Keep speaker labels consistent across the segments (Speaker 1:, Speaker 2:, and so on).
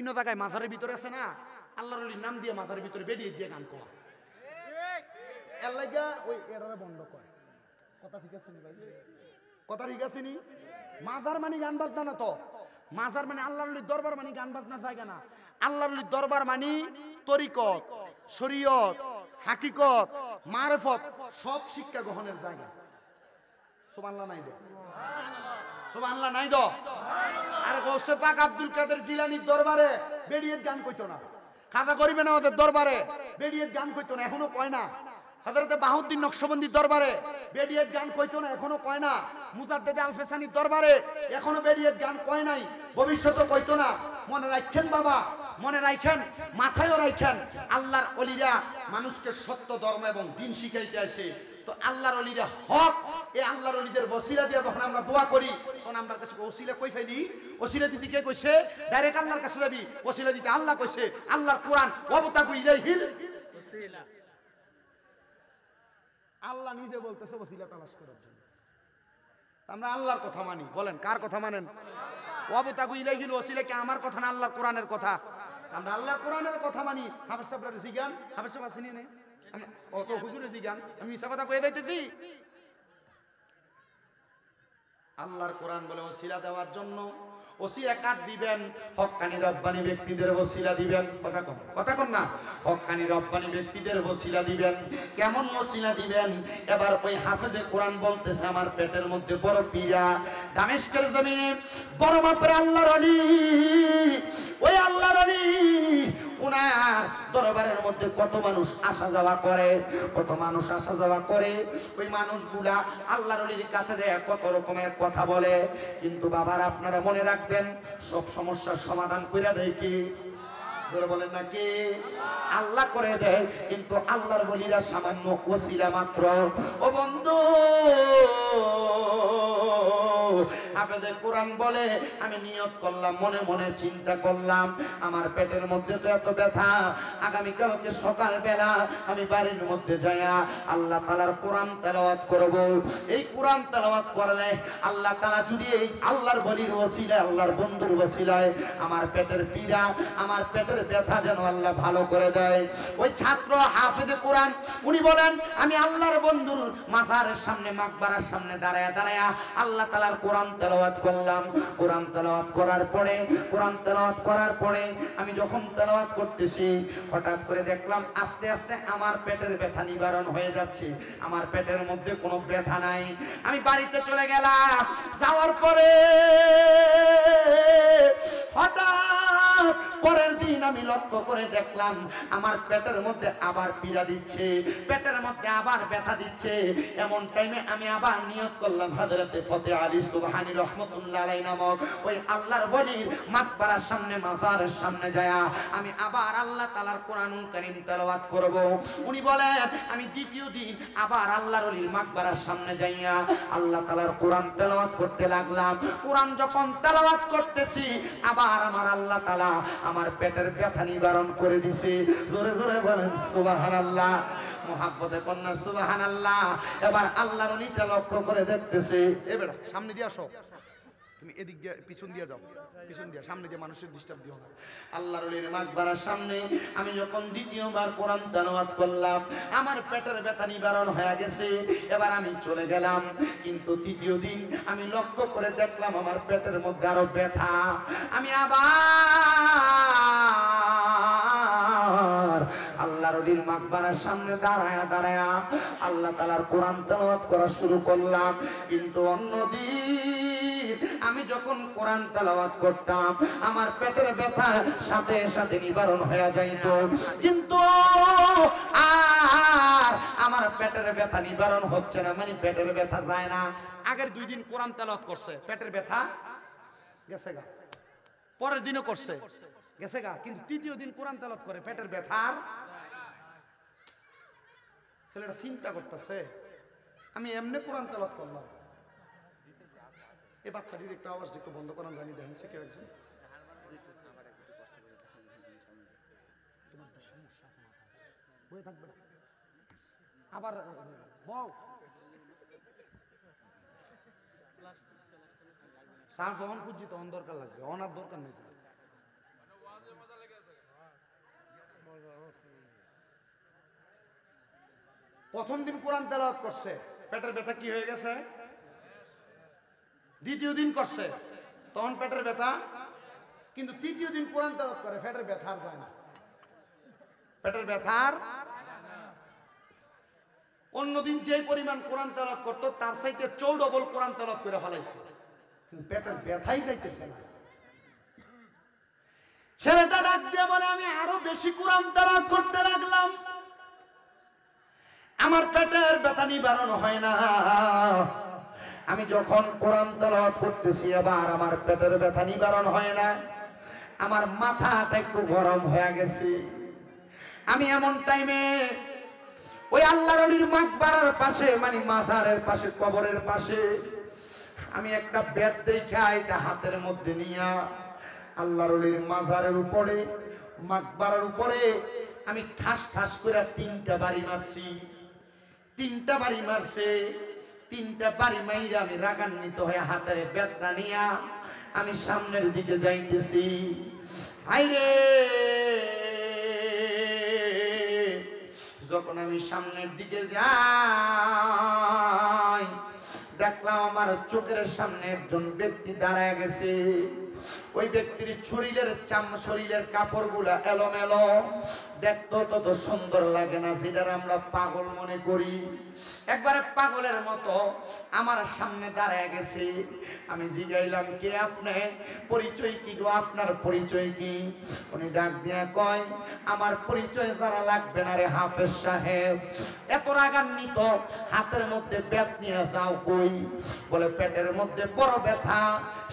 Speaker 1: বিভিন্ন জায়গায় মাজারের ভিতরে আছে না, আল্লাহর ওলির নাম দিয়ে মাজারের ভিতরে বেরিয়ে দিয়ে গান করা, এর লাগা ওই এরারে বন্ধ করে। কথা ঠিক আছে নি ভাই? কথা ঠিক আছে নি? মাজার মানে গান বাজনা না তো, মাজার মানে আল্লাহর ওলির দরবার মানে গান বাজনা জায়গা না। আল্লাহর ওলির দরবার মানে তরিকত, শরীয়ত, হাকিকত, মারফত সব শিক্ষা গ্রহণের জায়গা। সুবহানাল্লাহ নাই দো, সুবহানাল্লাহ নাই দো। আর গৌসে পাক আব্দুল কাদের জিলানীর দরবারে বেরিয়ে গান কইতো না, খাজা গরিবে নওয়াজের দরবারে বেরিয়ে গান কইতো না, এখনো কয় না। হযরতে বাহাউদ্দিন নকশবন্দির দরবারে বেরিয়ে গান কইতো না, এখনো কয় না। মুজাদ্দেদে আল ফেসানির দরবারে এখনো বেরিয়ে গান কয় নাই, ভবিষ্যতে কইতো না। মনে রাখেন বাবা, মনে রাখেন, মাথায়ও রাখেন, আল্লাহর ওলিরা মানুষকে সত্য ধর্ম এবং দ্বীন শিখাইতে আসে। তো আল্লাহর ওলিরা হক, এই আল্লাহর ওলিদের ওসিলা দিয়ে যখন আমরা দোয়া করি তখন আমরা কাছে ওসিলা কই ফেলি। ওসিলা দিতে কে কইছে? ডাইরেক্ট আল্লাহর কাছে যাবি। ওসিলা দিতে আল্লাহ কইছে, আল্লাহর কোরআন, ওয়াবতাগু ইলাইহিল ওসিলা। আল্লাহ নিজে বলতেছে ওসিলা তালাশ করার জন্য। আমরা আল্লাহর কথা মানি, বলেন কার কথা মানেন? ওয়াবতাগু ইলাইহিল ওসিলা কি আমার কথা না আল্লাহর কোরআনের কথা? আমরা আল্লাহর কোরআনের কথা মানি। হাফেজ সাহেবরা জিগান, হাফেজ সাহেব আসেনি নে, অত হুজুরে জিগান, আমি মিছা কথা কয়ে যাইতেছি। আল্লাহর কোরআন বলে ওসিলা দেওয়ার জন্য। ওসিলা কাট দিবেন? হক্কানি রব্বানি ব্যক্তিদের ওসিলা দিবেন। কথা কন না, হক্কানি রব্বানি ব্যক্তিদের ওসিলা দিবেন। কেমন ওসিলা দিবেন? এবার ওই হাফেজে কোরআন বলতেছে, আমার পেটের মধ্যে বড় পীড়া, দামেস্কের জমিনে বড় মাপের আল্লাহর ওলি, ওই আল্লাহর ওলি ওনার দরবারের মধ্যে কত মানুষ আসা যাওয়া করে, কত মানুষ আসা যাওয়া করে। ওই মানুষগুলা আল্লাহর ওলির কাছে যায় কত রকমের কথা বলে, কিন্তু বাবার আপনারা মনে রাখবেন, সব সমস্যার সমাধান কইরা দেয় কি? বলেন নাকি? আল্লাহ করে দেয়, কিন্তু আল্লাহর ওলিরা সামান্য ওসিলা মাত্র। ও বন্ধু, হাফেজে কোরআন বলে, আমি নিয়ত করলাম, মনে মনে চিন্তা করলাম, আমার পেটের মধ্যে তো এত ব্যথা, আগামীকালকে সকালবেলা আমি বাড়ির মধ্যে যাইয়া আল্লাহ তাআলার কোরআন তেলাওয়াত করব। এই কোরআন তেলাওয়াত করলে আল্লাহ তাআলা যদি এই আল্লাহর ওলির ওসিলায়, আল্লাহর বন্ধুর ওসিলায় আমার পেটের পীড়া, আমার পেটের ব্যথা যেন আল্লাহ ভালো করে দেয়। ওই ছাত্র হাফেজে কোরআন উনি বলেন, আমি আল্লাহর বন্ধুর মাজারের সামনে, মাকবারার সামনে দাঁড়ায়া দাঁড়ায়া আল্লাহ তাআলার কোরআন তেলাওয়াত করলাম। কোরআন তেলাওয়াত করার পরে, কোরআন তেলাওয়াত করার পরে আমি যখন তেলাওয়াত করতেছি, হঠাৎ করে দেখলাম আস্তে আস্তে আমার পেটের ব্যথা নিবারণ হয়ে যাচ্ছে, আমার পেটের মধ্যে কোনো ব্যথা নাই। আমি বাড়িতে চলে গেলাম। যাওয়ার পরে হঠাৎ পরের দিন আমি লক্ষ্য করে দেখলাম আমার পেটের মধ্যে আবার পীড়া দিচ্ছে, পেটের মধ্যে আবার ব্যথা দিচ্ছে। এমন টাইমে আমি আবার নিয়ত করলাম, হযরতে ফতে আলী সুবহানী রহমাতুল্লাহ আলাইহি নামক ওই আল্লাহর ওলির মাকবারার সামনে, মাজারের সামনে যায়া আমি আবার আল্লাহ তাআলার কোরআনুল কারীম তেলাওয়াত করব। উনি বলেন, আমি দ্বিতীয় দিন আবার আল্লাহর ওলির মাকবারার সামনে যাইয়া আল্লাহ তাআলার কোরআন তেলাওয়াত করতে লাগলাম। কোরআন যখন তেলাওয়াত করতেছি, আবার আমার আল্লাহ তাআলা আমার পেটের ব্যথা নিবারণ করে দিছে। জোরে জোরে বলেন সুবহানাল্লাহ, মুহাব্বতে কন্যা সুবহানাল্লাহ। এবার আল্লাহর ওলিটা লক্ষ্য করে দেখতেছে, এ বেটা সামনে দিয়ে আসো, তুমি এদিক দিয়ে পিছন দিয়ে যাও, পিছন দিয়ে, সামনে দিয়ে মানুষের ডিস্টার্ব দিও না। আল্লাহর ওলির মাকবারার সামনে আমি যখন দ্বিতীয়বার কোরআন তেলাওয়াত করলাম, আমার পেটের ব্যথা নিবারণ হয়ে গেছে। এবার আমি চলে গেলাম, কিন্তু তৃতীয় দিন আমি লক্ষ্য করে দেখলাম আমার পেটের মধ্যে আরো ব্যথা। আমি আবার আল্লাহর ওলির মাকবারার সামনে দাঁড়ায়া দাঁড়ায়া আল্লাহ তাআলার কোরআন তেলাওয়াত করা শুরু করলাম। কিন্তু অন্যদিন আমি যখন কোরআন তেলাওয়াত করতাম, আমার পেটের ব্যথা সাথে সাথে নিবারণ হয়ে যাইত, কিন্তু আর আমার পেটের ব্যথা নিবারণ হচ্ছে না, মানে পেটের ব্যথা যায় না। আগের 2 দিন কোরআন তেলাওয়াত করছে, পেটের ব্যথা গেছে গা, পরের দিনও করছে, গেছে গা, কিন্তু তৃতীয় দিন কোরআন তেলাওয়াত করে পেটের ব্যথার। ছেলেটা চিন্তা করতেছে, আমি এমনি কোরআন তেলাওয়াত করলাম, এই বাচ্চাটির একটু আওয়াজটা একটু বন্ধ করান, জানি দেখেন সে কেউ একজন। তোমার সমস্যা বয়ে থাকবে না, আবার বউ সার যখন খুঁজছি তখন দরকার লাগছে, অনার দরকার নেই। প্রথম দিন কোরআন তেলাওয়াত করছে, পেটের ব্যথা কি হয়ে গেছে? দ্বিতীয় দিন করছে, তখন পেটের ব্যথা, কিন্তু তৃতীয় দিন কোরআন তেলাওয়াত করে পেটের ব্যথা আর যায় না। পেটের ব্যথার অন্যদিন যে পরিমাণ কোরআন তেলাওয়াত করতো তার চাইতে 4 কোরআন তেলাওয়াত করে ফেলাইছে, কিন্তু পেটের ব্যথাই যাইতেছে না। ছেলেটা ডাক দিয়ে বলে, আমি আরো বেশি কোরআন তেলাওয়াত করতে লাগলাম, আমার পেটের ব্যথা নিবারণ হয় না। আমি যখন কোরআন তেলাওয়াত করতেছি আবার আমার পেটের ব্যথা নিবারণ হয় না, আমার মাথাটা একটু গরম হয়ে গেছে। আমি এমন টাইমে ওই আল্লাহর ওলির মাকবারার পাশে, মানে মাজারের পাশে, কবরের পাশে আমি একটা বেত দেখা এটা হাতের মধ্যে নিয়া আল্লাহর ওলির মাজারের উপরে, মাকবারার উপরে আমি ঠাস ঠাস করে 3টা বাড়ি মারছি। 3টা বাড়ি মারছে, 3টা বাড়ি মাইরা আমি রাগান্বিত হয়ে হাতের বেতটা নিয়া আমি সামনের দিকে যাইতেছি। হাইরে, যখন আমি সামনের দিকে যাই দেখলাম আমার চোখের সামনে একজন ব্যক্তি দাঁড়ায় গেছে। ওই ব্যক্তির শরীরের কাপড়গুলা এলোমেলো, দেখতে তত সুন্দর লাগে না, যেটা আমরা পাগল মনে করি। একবারে পাগলের মতো আমার সামনে দাঁড়ায় গেছে। আমি জিগাইলাম, কে আপনি? পরিচয় কি গো, আপনার পরিচয় কি? উনি ডাক দিয়া কয়, আমার পরিচয় জানা লাগবে না রে হাফেজ সাহেব। এত রাগান্বিত, হাতের মধ্যে বেত নিয়ে যাও কই? বলে পেটের মধ্যে বড় ব্যথা,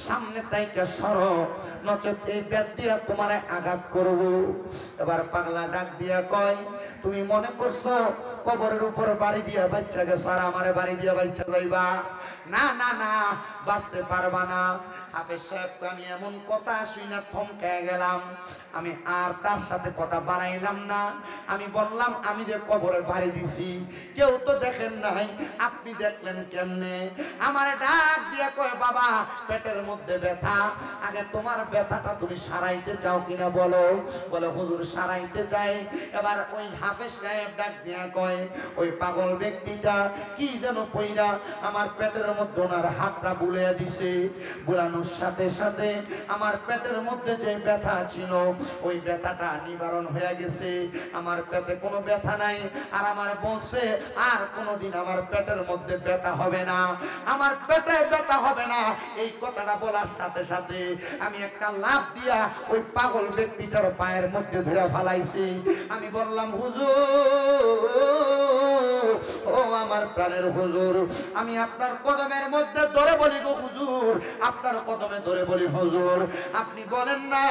Speaker 1: সামনে তাইকা সরো, নচেত এই বেত দিয়া তোমারে আঘাত করব। এবার পাগলা ডাক দিয়া কয়, তুমি মনে করছো কবরের উপর বাড়ি দিয়া বাচ্চা গেছো আর আমারে বাড়ি দিয়া বাচ্চা যাইবা? না না না, বাঁচতে পারবা না। হাফেজ সাহেব, আমি এমন কথা শুই না থমকে গেলাম। আমি আর তার সাথে কথা বাড়াইলাম না। আমি বললাম, আমি যে কবরে বাড়ি দিছি কেউ তো দেখেন নাই, আপনি দেখলেন কেমনে? আমারে ডাক দিয়া কয়, বাবা পেটের মধ্যে ব্যথা, আগে তোমার ব্যথাটা তুমি সারাইতে চাও কিনা বলো? বলে, হুজুর সারাইতে চাই। এবার ওই হাফেজ সাহেব ডাক দিয়া কয়, ওই পাগল ব্যক্তিটা কি যেন কইরা আমার পেটের মধ্যে ওনার হাতটা বুলিয়ে দিছে। বুলানোর সাথে সাথে আমার পেটের মধ্যে যে ব্যথা ছিল ওই ব্যথাটা নিবারণ হয়ে গেছে। আমার পেটে কোনো ব্যথা নাই। আর আমার বলছে, আর কোনোদিন আমার পেটের মধ্যে ব্যথা হবে না, আমার পেটে ব্যথা হবে না। এই কথাটা বলার সাথে সাথে আমি একটা লাফ দিয়া ওই পাগল ব্যক্তিটার পায়ের মধ্যে ধরে ফেলাইছি। আমি বললাম, হুজুর, ও আমার প্রাণের হুজুর, আমি আপনার কদমের মধ্যে ধরে বলি গো হুজুর, আপনার কদমে ধরে বলি হুজুর, আপনি বলেন না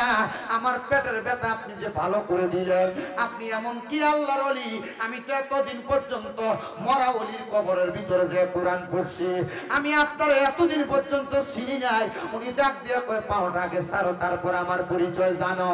Speaker 1: আমার পেটের ব্যথা আপনি যে ভালো করে দিলেন, আপনি এমন কি আল্লাহর ওলি? আমি তো এতদিন পর্যন্ত মরা ওলির কবরের ভিতরে যে কোরআন পড়ছি, আমি আপনার এতদিন পর্যন্ত চিনি নাই। উনি ডাক দিয়ে কয়, পাওটা আগে ছাড়ো, তারপর আমার পরিচয় জানো।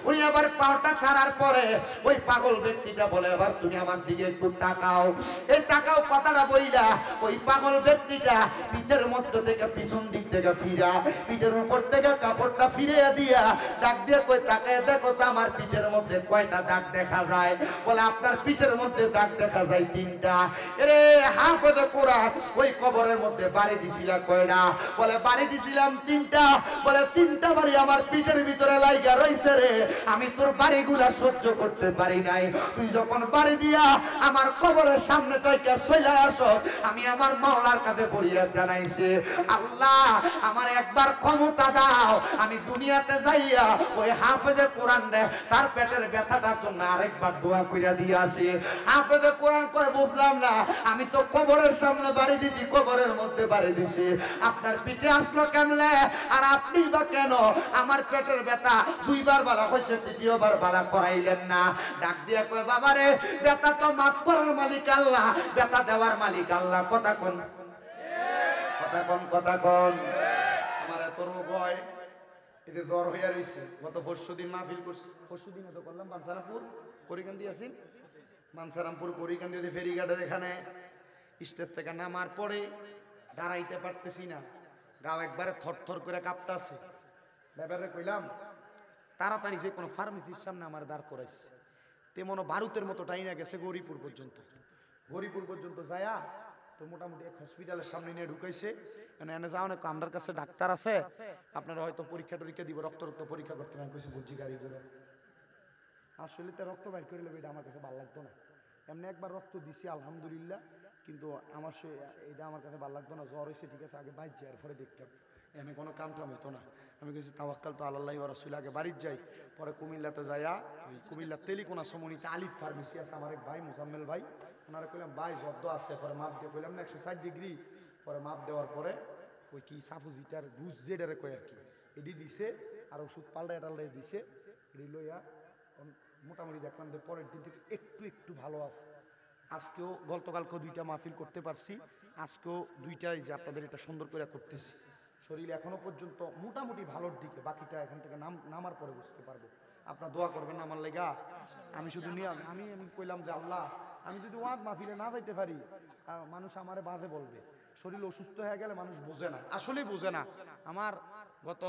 Speaker 1: উনি আবার পাওটা ছাড়ার পরে ওই পাগল ব্যক্তিটা বলে, এবার তুমি আমার দিকে একটু তাকাও। এই তাকাও কথাটা বইলা ওই পাগল ব্যক্তিটা পিঠের মধ্য থেকে পিছন দিক থেকে ফিরা, পিঠের উপর থেকে কাপড়টা ফিরিয়ে দিয়া ডাক দিয়ে কই, তাকায় দেখো তো আমার পিঠের মধ্যে কয়টা দাগ দেখা যায়? বলে, আপনার পিঠের মধ্যে দাগ দেখা যায় 3টা। এরে হাফেজে কোরআন, ওই কবরের মধ্যে বাড়ি দিছিলা কয়টা? বলে, বাড়ি দিছিলাম 3টা। বলে, 3টা বাড়ি আমার পিঠের ভিতরে লাইগা রইছে রে, আমি তোর বাড়িগুলা সহ্য করতে পারি নাই। তুই যখন বাড়ি দিয়া আমার কবরের সামনে তাইকা চলে আসো, আমি আমার মাওলার কাছে ফরিয়াদ জানাইছি, আল্লাহ আমার একবার ক্ষমতা দাও, আমি দুনিয়াতে যাইয়া ওই হাফেজে কোরআন রে তার পেটের ব্যথাটার জন্য আরেকবার দোয়া কইরা দিয়ে আসি। হাফেজে কোরআন কয়, বুঝলাম না, আমি তো কবরের সামনে বাড়ি দিছি, কবরের মধ্যে বাড়ি দিছি, আপনার পিঠে আসলো কেমনে? আর আপনি বা কেন আমার পেটের ব্যথা 2বার বালা হয়েছে, 3য়বার বালা করাইলেন না? ডাক দিয়া কয়, বাবারে ব্যথা তো মাফ করার মালিক আল্লাহ, ব্যথা দেওয়ার মালিক আল্লাহ। কথা কোন, কথা কোন, কথা কোন। আমার এত রোগ হয়, এতে জ্বর হইয়া রয়েছে। গত পরশুদিন মাহফিল করছি, পরশুদিন তো করলাম বাঞ্ছারামপুর করিকান্দি আছি, বাঞ্ছারামপুর করিকান্দি ফেরিঘাটের এখানে স্টেজ থেকে নামার পরে দাঁড়াইতে পারতেছি না, গাও একবারে থরথর করে কাঁপতাছে। ব্যাপারে কইলাম, তাড়াতাড়ি যে কোনো ফার্মেসির সামনে আমার দাঁড় করাইছে। তেমন বারুতের মতো টাইনা গেছে গৌরীপুর পর্যন্ত। গৌরীপুর পর্যন্ত যায়া তো মোটামুটি এক হসপিটালের সামনে নিয়ে ঢুকাইছে। এনে যাও না, আমার কাছে ডাক্তার আছে, আপনারা হয়তো পরীক্ষা টরীক্ষা দিব, রক্ত পরীক্ষা করতে পারেন। কিছু বুঝছি গাড়ি করে আসলে তো রক্ত বাইর করে নেবে, এটা আমার কাছে ভালো লাগতো না। এমনি একবার রক্ত দিছি আলহামদুলিল্লাহ, কিন্তু আমার এটা আমার কাছে ভালো লাগতো না। জ্বর হয়েছে ঠিক আছে, আগে বাইর যাই, এরপরে দেখতাম। এমনি কোনো কাম টাম হতো না। আমি কিছু তাওয়াক্কাল তো আল্লাহ ওয়া রাসূল, আগে বাড়ির যাই, পরে কুমিল্লাতে যাইয়া ওই কুমিল্লার তেলিকোনা সমনিতে আলিফ ফার্মেসি আছে আমার এক ভাই মুজাম্মেল ভাই, ওনারা কইলাম ভাই জব্দ আছে, পরে মাপ দিয়ে কইলাম না 160 ডিগ্রি, পরে মাপ দেওয়ার পরে ওই কি সাফুজিটার বুঝ যেটারে কয় আর কি, এটি দিছে আর ওষুধ পাল্টায় টাল্টায় দিছে। এটি লইয়া মোটামুটি দেখলাম যে পরের দিন থেকে একটু একটু ভালো আছে। আজকেও গতকালকেও 2টা মাহফিল করতে পারছি, আজকেও 2টাই যে আপনাদের এটা সুন্দর করে করতেছি। শরীর এখনো পর্যন্ত মোটামুটি ভালোর দিকে, বাকিটা এখান থেকে নামার পরে বুঝতে পারবো। আপনার দোয়া করবেন আমার লেগা। আমি শুধু আমি কইলাম যে আল্লাহ, আমি যদি ওয়াদ মাহফিলে না যাইতে পারি, মানুষ আমারে বাজে বলবে। শরীর অসুস্থ হয়ে গেলে মানুষ বোঝে না, আসলেই বোঝে না। আমার গত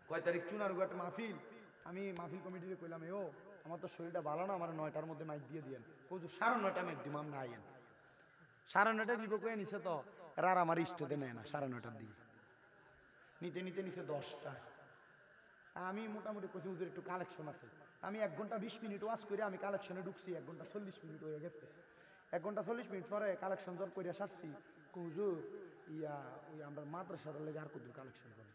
Speaker 1: কয় তারিখ চুনারুঘাট মাহফিল, আমি মাহফিল কমিটিতে কইলাম ও আমার তো শরীরটা ভালো না, আমার 9টার মধ্যে মাইক দিয়ে দিয়েন। কৌজু 9:30 মাইক দিব, না আইয়েন 9:30 দিব কয়ে নিছে তো, আর আমার ইষ্টতে নেয় না 9:30 দিকে, নিতে নিতে নিতে 10টা। আমি মোটামুটি কইছি হুজুর একটু কালেকশন আছে, আমি 1 ঘন্টা 20 মিনিট ওয়াজ করে আমি কালেকশনে ঢুকছি, 1 ঘন্টা 40 মিনিট হয়ে গেছে। 1 ঘন্টা 40 মিনিট পরে কালেকশন জল করে সারছি। হুজুর ওই আমরা মাদ্রাসার লেগে আর কত কালেকশন করি।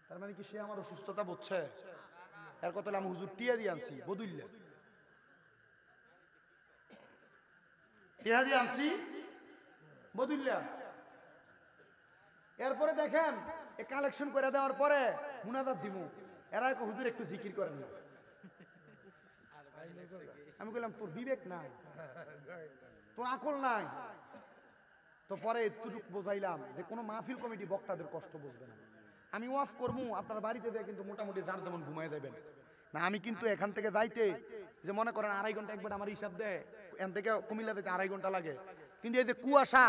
Speaker 1: তার মানে কি সে আমার অসুস্থতা বুঝছে? এর কথা আমি হুজুর টিয়া দিয়ে আনছি, বদুল্লা টিয়া দিয়ে আনছি বদুল্লা। এরপরে দেখেন এ কালেকশন করে দেওয়ার পরে মুনাজাত দিব, এরা হুজুর একটু জিকির করেন না। আমি বললাম তোর বিবেক নাই, তোর আকল নাই। তো পরে এতটুকু বোঝাইলাম যে কোনো মাহফিল কমিটি বক্তাদের কষ্ট বুঝবে না। আমি ওয়াজ করবো, আপনার বাড়িতে দিয়ে কিন্তু মোটামুটি যার যেমন ঘুমায় যাবেন না। আমি কিন্তু এখান থেকে যাইতে যে মনে করেন 2.5 ঘন্টা একবার আমার হিসাব দেয়, এখান থেকে কুমিল্লা যেতে 2.5 ঘন্টা লাগে। কিন্তু এই যে কুয়াশা,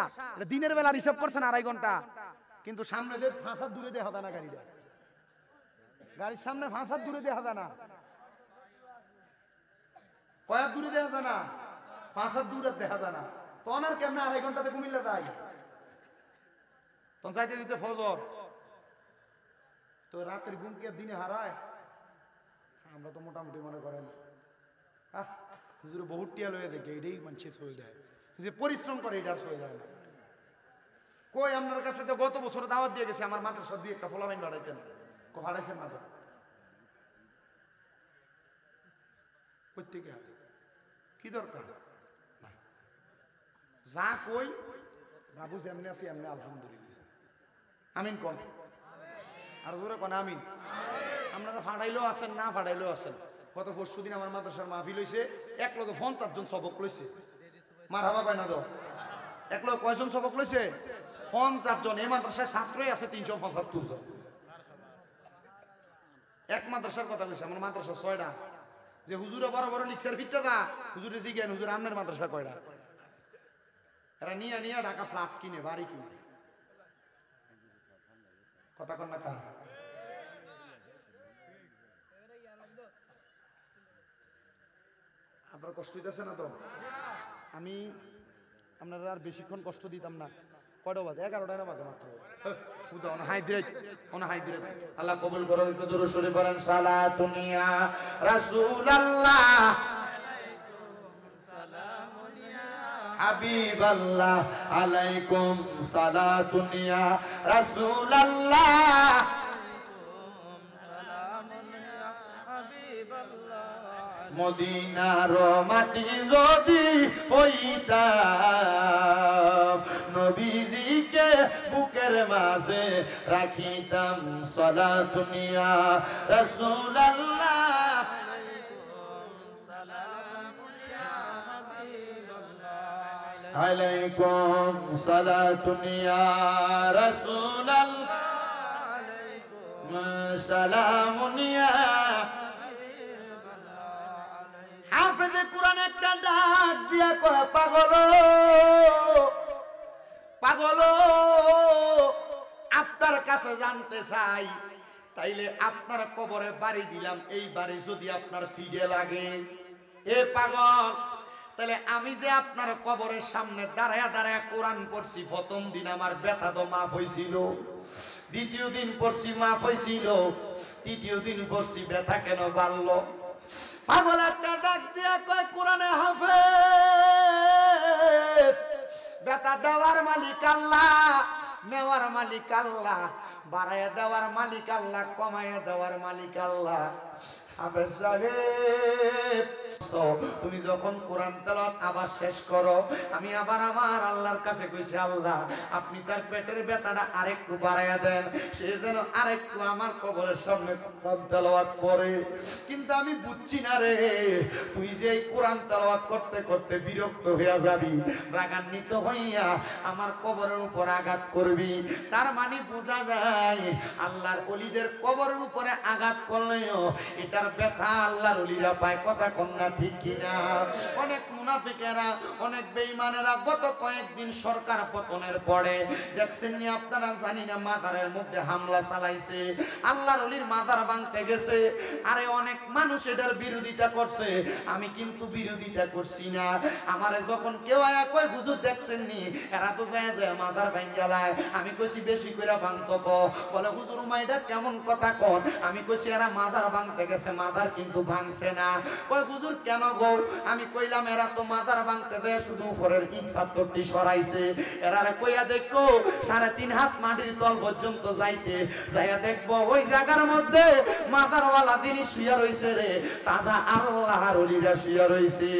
Speaker 1: দিনের বেলার হিসাব করছেন 2.5 ঘন্টা, কিন্তু সামনে যে ফাঁসার দূরে দেখা যায় না, গাড়ির সামনে ফাঁসার দূরে দেখা যায় না, কয়ার দূরে দেখা যায় না, 5 হাত দূরে দেখা যায় না। তখন আর কেমনে 2.5 ঘন্টাতে কুমিল্লা যায়, তখন চাইতে দিতে ফজর। তো রাতের ঘুম কি দিনে হারায়? আমরা তো মোটামুটি মনে করেন হুজুর বহুত টিয়া লয়ে দেখে এটাই মানুষ হয়ে যায়, যে পরিশ্রম করে এটা হয়ে যায় না। কই আপনার কাছে তো গত বছর দাওয়াত দিয়ে গেছে, আমার মাদ্রাসা 2-1টা ফলামাইন বাড়াইতেন, হারাইছেন না তো প্রত্যেকে হাতে কি দরকার না, যা কই বাবু যেমনি আছি এমনি আলহামদুলিল্লাহ। আমিন কোন আর জোরে কোন আমিন। আপনারা ফাড়াইলেও আছেন, না ফাড়াইলেও আছেন। গত পরশুদিন আমার মাদ্রাসার মাহফিল হইছে, 150 জন সবক লইছে। মারহাবা কয় না তো, 1 কয়জন সবক লইছে? 50 জন। এই মাদ্রাসায় ছাত্রই আছে 375 জন। এক মাদ্রাসার কথা কইছে, আমার মাদ্রাসা 6টা। যে হুজুরে বড় বড় লিকচার ফিটটা দা, হুজুরে জিজ্ঞান হুজুর আপনার মাদ্রাসা কয়টা? এরা নিয়ে ঢাকা ফ্ল্যাট কিনে, বাড়ি কিনে। কথা কন না কা? আপনার কষ্ট দিতেছে না তো? আমি আপনারা আর বেশিক্ষণ কষ্ট দিতাম না। কয়টা বাজে? 11টা বাজে মাত্র। আল্লাহ কবুল করো। একটু দরুদ শরীফ পড়েন। সালাতুন ইয়া রাসূলুল্লাহ, সালামুন ইয়া হাবিবাল্লাহ, আলাইকুম সালাতুন ইয়া রাসূলুল্লাহ, মদিনার মাটি যদি হইতাম, নবীজিকে বুকের মাঝে রাখিতাম। সালাতুন ইয়া রাসূলুল্লাহ, আলাইকুম সালাতুন ইয়া রাসূলুল্লাহ, সালামুন ইয়া। হাফেজে কুরআন একটা ডাক দিয়া কয়, পাগল পাগল আপনার কাছে জানতে চাই, তাইলে আপনার কবরে বাড়ি দিলাম, এই বাড়ি যদি আপনার ফিডে লাগে, এ পাগল, তাহলে আমি যে আপনার কবরের সামনে দাঁড়ায়া দাঁড়ায়া কোরআন পড়ছি, প্রথম দিন আমার ব্যথা তো মাফ হয়েছিল, দ্বিতীয় দিন পড়ছি মাফ হয়েছিল, তৃতীয় দিন পড়ছি ব্যথা কেন বাড়লো? পাগল একটা ডাক দিয়া কয়, কোরআনে হাফেজ, ব্যথা দেওয়ার মালিক আল্লাহ, নেওয়ার মালিক আল্লাহ, বাড়াইয়া দেওয়ার মালিক আল্লাহ, কমাইয়া দেওয়ার মালিক আল্লাহ। হাফেজ সাহেব, তুমি যখন কোরআন তেলাওয়াত আবার শেষ করো, আমি আবার আমার আল্লাহর কাছে কইছি, আল্লাহ আপনি তার পেটের ব্যথাটা আরেকটু বাড়াইয়া দেন, সে যেন আরেকটু আমার কবরের সামনে কোরআন তেলাওয়াত করে। কিন্তু আমি বুঝছি না রে, তুই যে এই কোরআন তেলাওয়াত করতে করতে বিরক্ত হইয়া যাবি, রাগান্বিত হইয়া আমার কবরের উপর আঘাত করবি। তার মানে বোঝা যায় আল্লাহর ওলিদের কবরের উপরে আঘাত করলেও এটার ব্যথা আল্লাহর ওলিরা পায়। কথা কন্যা ঠিক কিনা? অনেক মুনাফিকেরা, অনেক বেঈমানেরা গত কয়েকদিন সরকার পতনের পরে দেখছেন নি আপনারা, জানি না, মাজারের মধ্যে হামলা চালাইছে, আল্লাহর ওলির মাজার ভাঙতে গেছে। আরে অনেক মানুষ এটার বিরোধিতা করছে, আমি কিন্তু বিরোধিতা করছি না। আমারে যখন কেউ আয়া কয় হুজুর দেখছেন নি এরা তো যায় যায় মাজার ভাঙ্গালায়, আমি কইছি বেশি কইরা ভাঙতো ক, বলে হুজুর মা এটা কেমন কথা কন? আমি কইছি এরা মাজার ভাঙতে গেছে, মাজার কিন্তু ভাঙছে না। কয় হুজুর কেন গো? আমি কইলাম এরা তো মাজার ভাঙতে দেয় শুধু উপরের ইট পাথরটি সরাইছে, এরা কইয়া দেখো 3.5 হাত মাটির তল পর্যন্ত যাইতে যাইয়া দেখবো ওই জায়গার মধ্যে মাজারওয়ালা দিনই শুয়া রইছে রে, তাজা আল্লাহর ওলিরা শুয়া রইছে।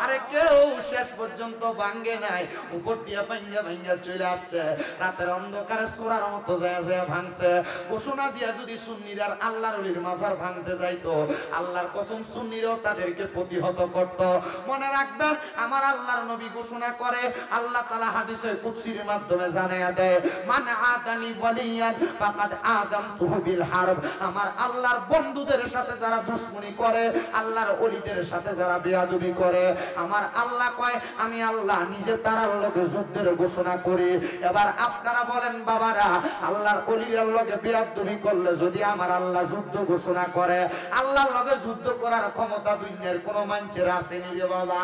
Speaker 1: আরে কেউ শেষ পর্যন্ত ভাঙ্গে নাই, উপর দিয়া ভাঙ্গা ভাঙ্গা চলে আসছে, রাতের অন্ধকারে সোরার মতো যায় যায় ভাঙছে। ঘোষণা দিয়া যদি সুন্নিরার আল্লাহর ওলির মাজার ভাঙতে যাইতো, আল্লাহর কসম সুন্নিরাও তাদেরকে প্রতিহত করত। মনে রাখবেন, আমার আল্লাহর নবী ঘোষণা করে, আল্লাহ তাআলা হাদিসে কুদসির মাধ্যমে জানায়া দেয়, মান আদালি ওয়ালিয়ান ফাকাদ আযামতুহু বিল হারব। আমার আল্লাহর বন্ধুদের সাথে যারা দুশমনি করে, আল্লাহর ওলিদের সাথে যারা বেয়াদবি করে, আমার আল্লাহ কয় আমি আল্লাহ নিজে তার লগে যুদ্ধের ঘোষণা করি। এবার আপনারা বলেন বাবারা, আল্লাহর ওলির লগে বেয়াদবি করলে যদি আমার আল্লাহ যুদ্ধ ঘোষণা করে, আল্লাহর লগে যুদ্ধ করার ক্ষমতা দুনিয়ার কোন মানুষের আছে নি রে বাবা?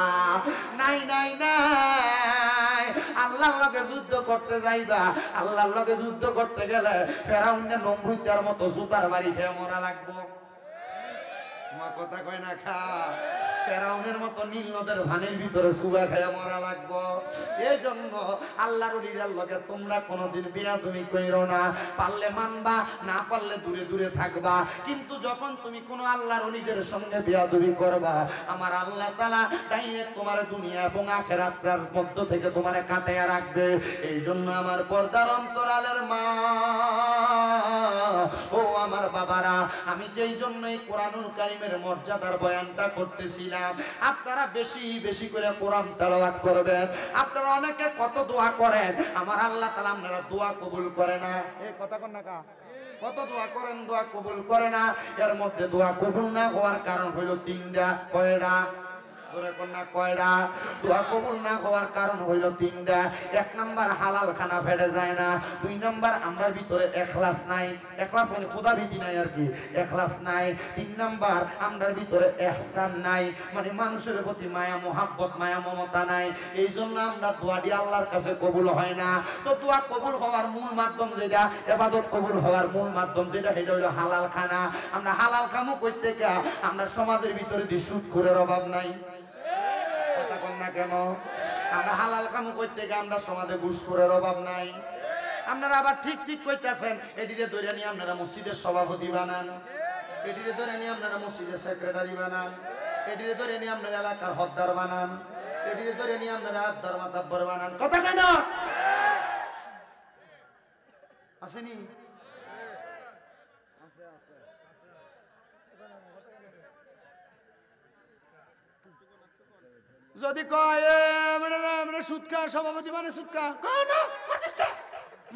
Speaker 1: নাই নাই নাই। আল্লাহর লগে যুদ্ধ করতে যাইবা, আল্লাহর লগে যুদ্ধ করতে গেলে ফেরাউনের নমরুদের মতো জুতার বাড়ি খেয়ে মরা লাগবো। মা কথা কয় না খা, ফেরাউনের মতো নীল নদের ভানের ভিতরে সুবা খেয়ে মরা লাগবো। এই জন্য আল্লাহর ওলিদের লগে তোমরা কোনোদিন বেয়াদবি কইরো না, পারলে মানবা, না পারলে দূরে দূরে থাকবা। কিন্তু যখন তুমি কোনো আল্লাহর ওলিদের সঙ্গে বেয়াদবি করবা, আমার আল্লাহ তাআলা ডাইরেক্ট তোমার দুনিয়া এবং আখিরাতের মধ্য থেকে তোমারে কাটাইয়া রাখবে। এই জন্য আমার পর্দার অন্তরালের মা ও আমার বাবারা, আমি যেই জন্যই কোরআনুল কারীমের মর্যাদার বয়ানটা করতেছিলাম, আপনারা বেশি বেশি করে কোরআন তেলাওয়াত করবেন। আপনারা অনেকে কত দোয়া করেন, আমার আল্লাহ তাআলা আপনারা দোয়া কবুল করে না। এই কথা কোন না কা, কত দোয়া করেন, দোয়া কবুল করে না। এর মধ্যে দোয়া কবুল না হওয়ার কারণ হলো 3টা। কয়টা? কয়টা? দোয়া কবুল না হওয়ার কারণ হইল 3টা। 1 নাম্বার হালাল খানা ফেটে যায় না, 2 নাম্বার আমরার ভিতরে ইখলাস নাই, ইখলাস মানে খোদা ভীতি নাই আর কি, ইখলাস নাই। 3 নাম্বার আমরার ভিতরে ইহসান নাই, মানে মানুষের প্রতি মায়া মোহাব্বত, মায়া মমতা নাই। এই জন্য আমরা দোয়াটি আল্লাহর কাছে কবুল হয় না। তো দোয়া কবুল হওয়ার মূল মাধ্যম যেটা, ইবাদত কবুল হওয়ার মূল মাধ্যম যেটা, সেটা হইল হালাল খানা। আমরা হালাল খামু কই থেকে? আমরা সমাজের ভিতরে দিয়ে সুদ খোরের অভাব নাই। কথা কন না কেন? আমরা হালাল কাম করতে গিয়ে আমরা সমাজে ঘুষখোরের অভাব নাই। আপনারা আবার ঠিক ঠিক কইতাছেন, এটিরে ধরে নিয়ে আপনারা মসজিদের সভাপতি বানান, এটিরে ধরে নিয়ে আপনারা মসজিদের সেক্রেটারি বানান, এটিরে ধরে নিয়ে আপনারা এলাকার হদ্দার বানান, এটিরে ধরে নিয়ে আপনারা আদ্দার মাতাব্বর বানান। কথা কেন আসেনি? যদি কয় সুৎকা সভাপতি মানে সুৎকা,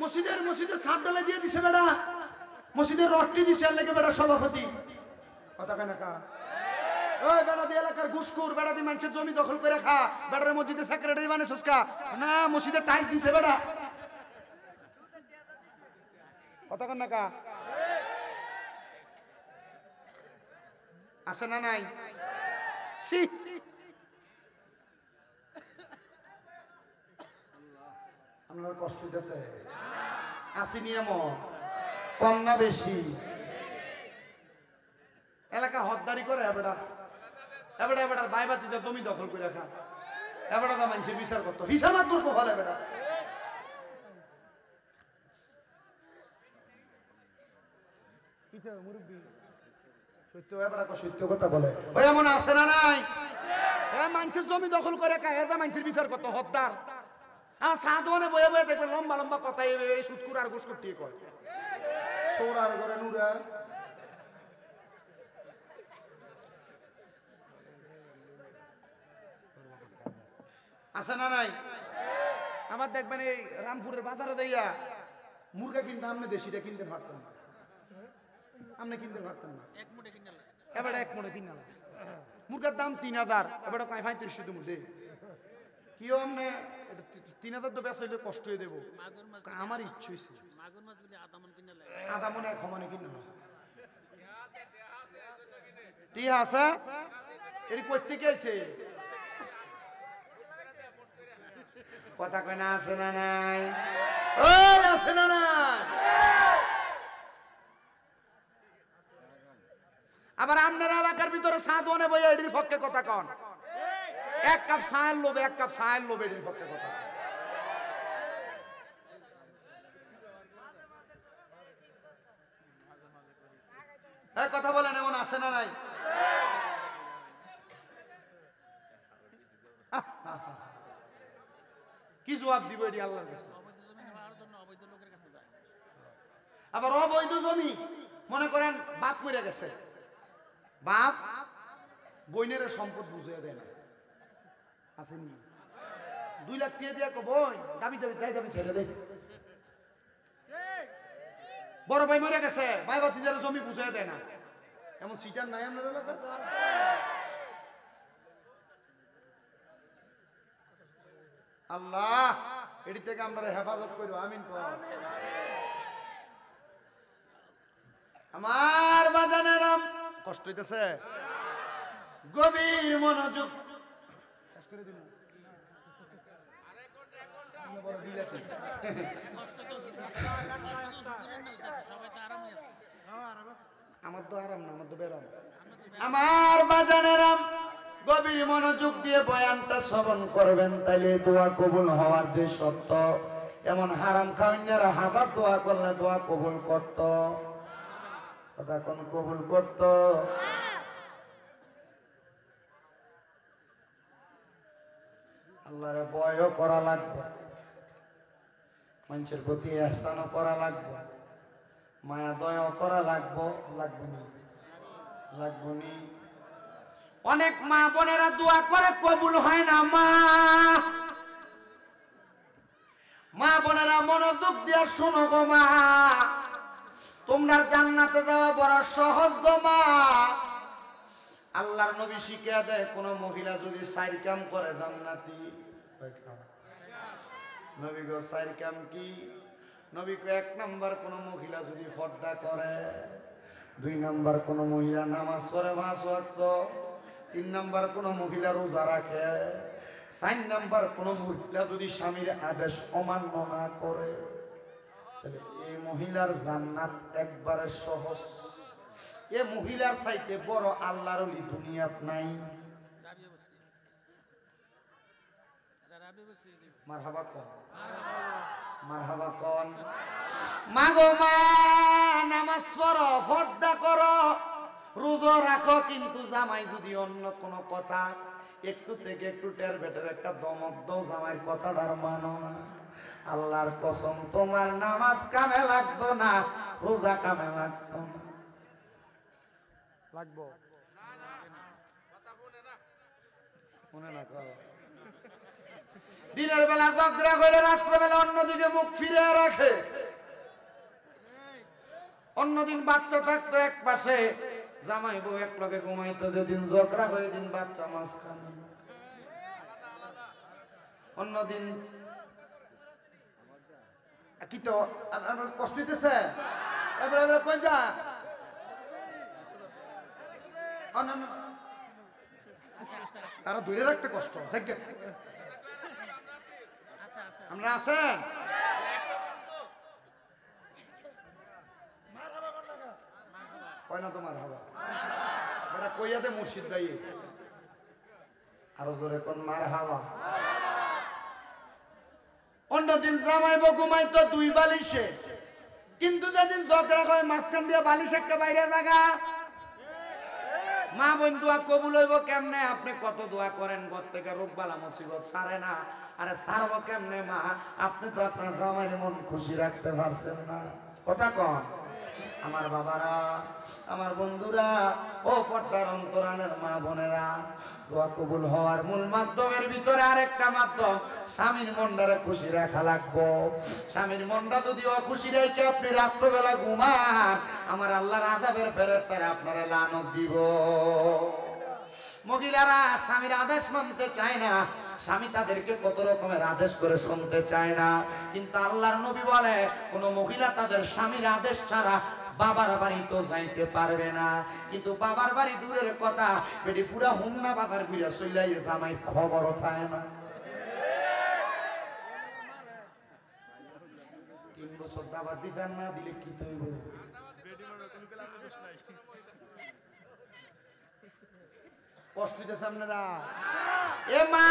Speaker 1: মসজিদের মসজিদের ছাদ ডালে দিয়ে দিছে বেড়া, মসজিদের রডটি দিছে আর লেগে বেড়া সভাপতি। কথা কেন কা? ওই বেড়া দিয়ে এলাকার ঘুষখোর, বেড়া দিয়ে মানুষের জমি দখল করে খা, বেড়ার মসজিদে সেক্রেটারি মানে সুৎকা না, মসজিদের টাইলস দিছে বেড়া। কথা কেন কা? আছে না নাই? সি আপনার কষ্ট হইতেছে? আসেনি এমন? কম না বেশি? এলাকা হদ্দারি করে এবারে এবারে এবারে বাইবাতিতে জমি দখল করে রাখা এবারে দা মানুষের বিচার করতো হিসাব মাত্র ফলে এবারে সত্য এবারে সত্য কথা বলে ওই এমন আছে না নাই? মানুষের জমি দখল করে খায় এটা মানুষের বিচার করতো হদ্দার। আমার সাধনে বয়ে বয়ে দেখবে লম্বা লম্বা কথা এই সুৎকুর আর ঘুষ করতে কয় তোরার ঘরে নুরা আছে না নাই? আবার দেখবেন এই রামপুরের বাজারে দেইয়া মুরগা কিনতে আপনি দেশিটা কিনতে পারতেন না, আপনি কিনতে পারতেন না, এবারে এক মনে কিনা মুরগার দাম 3000 এবারে কয় 3500 মধ্যে কি আমনে 3000 তো বেশ হইলে কষ্ট হয়ে দেবো আমার ইচ্ছে হয়েছে আধা মনে এক সমানে কিনা ঠিক আছে এটি করতে গেছে কথা কয় না আছে না নাই? ওই আছে না নাই? আবার আপনার এলাকার ভিতরে সাধনে বইয়া এটির পক্ষে কথা কন এক কাপ চায়ের লোভে এক কাপ চায়ের লোভে এটির পক্ষে কথা কথা বলেন এমন আছে না নাই? কি জবাব দিব এটি আল্লাহর কাছে? আবার অবৈধ জমি মনে করেন বাপ মরে গেছে, বাপ বইনের সম্পদ বুঝিয়ে দেয় না, আসেনি 2 লাখ দিয়ে দিয়া বোন দাবি দাবি দাই দাবি ছেড়ে দেয়। বড় ভাই মরে গেছে, ভাই ভাতিজারা জমি বুঝিয়ে দেয় না, এমন সিটার নাই আপনার এলাকায়? আল্লাহ এটি থেকে আমরা হেফাজত করব, আমিন। আমার বাজানেরাম কষ্ট হইতেছে, গভীর মনোযোগ আমার তো আরাম না, আমার তো বেরাম। আমার বাজানেরাম গভীর মনোযোগ দিয়ে বয়ানটা শ্রবণ করবেন, তাইলে দোয়া কবুল হওয়ার যে সত্য, এমন হারাম খাওয়াইনারা হাজার দোয়া করলে দোয়া কবুল করত, কথা কোন কবুল করত? আল্লাহরে ভয়ও করা লাগবে, মানুষের প্রতি ইহসানও করা লাগবে, মায়া দয়াও করা লাগবো, লাগবে না? লাগবে নি? অনেক মা বোনেরা দোয়া করে কবুল হয় না, মা বোনেরা মনোযোগ দিয়া শোনো গো মা, তোমরা জান্নাতে যাওয়া বড় সহজ গো মা। আল্লাহর নবী শিখিয়ে দেয় কোন মহিলা যদি 4 কাম করে জান্নাতি। নবী গো 4 কাম কি? নবী কো 1 নাম্বার কোন মহিলা যদি পর্দা করে, 2 নাম্বার কোন মহিলা নামাজ পড়ে 5 ওয়াক্ত, 3 নাম্বার কোন মহিলা রোজা রাখে, 4 নাম্বার কোন মহিলা যদি স্বামীর আদেশ অমান্য না করে, তাহলে এই মহিলার জান্নাত একবারে সহজ। এ মহিলার চাইতে বড় আল্লাহর ওলি দুনিয়াত নাই। মারহাবা কোন, মারহাবা কোন। মা গো মা, নামাজ পড়ো, পর্দা করো, রোজা রাখো, কিন্তু জামাই যদি অন্য কোনো কথা একটু থেকে একটু টের বেটের একটা দমক দাও, জামাইয়ের কথাটার মানো না, আল্লাহর কসম তোমার নামাজ কামে লাগতো না, রোজা কামে লাগতো না। লাগবো মনে না কর। দিনের বেলা ঝগড়া করে রাত্রেবেলা অন্যদিকে মুখ ফিরে রাখে, অন্যদিন বাচ্চা থাকতো এক পাশে, জামাই বউ এক লগে ঘুমাইতো, যেদিন ঝগড়া হয়ে দিন বাচ্চা মাঝখানে, অন্যদিন কি তো কষ্ট হইতেছে। এবার কই যা না তারা ধরে রাখতে কষ্ট। আমরা আছেন কয় না তোমার হবা ওরা কইয়াতে মুর্শিদ ভাই আরো জোরে কোন মার হাওয়া। অন্যদিন জামাইবো ঘুমাইতো দুই বালিশে, কিন্তু যেদিন ঝগড়া হয় মাঝখান দিয়ে বালিশ একটা বাইরে জায়গা। মা বোন দোয়া কবুল হইব কেমনে? আপনি কত দোয়া করেন, ঘর থেকে রোগ বালা মুসিবত ছাড়ে না। আরে ছাড়বো কেমনে মা? আপনি তো আপনার জামাইয়ের মন খুশি রাখতে পারছেন না। কথা কন আমার বাবারা, আমার বন্ধুরা, ও পর্দার অন্তরালের মা বোনেরা, দোয়া কবুল হওয়ার মূল মাধ্যমের ভিতরে আরেকটা মাধ্যম, স্বামীর মনটারে খুশি রাখা লাগবো। স্বামীর মনটা যদি অখুশি রেখে আপনি রাত্রবেলা ঘুমান, আমার আল্লাহর আযাবের ফেরেশতারা আপনারা লানত দিব। মহিলারা স্বামীর আদেশ মানতে চায় না, স্বামী তাদেরকে কত রকমের আদেশ করে শুনতে চায় না, কিন্তু আল্লাহর নবী বলে কোন মহিলা তাদের স্বামীর আদেশ ছাড়া বাবার বাড়ি তো যাইতে পারবে না। কিন্তু বাবার বাড়ি দূরের কথা, বেটি পুরা হুমনা বাজার ঘুরে চলাই জামাই খবরও পায় না। 3 বছর দাবার দিতেন না দিলে কি তৈব? কষ্ট দিতে সামনে দা এ মা,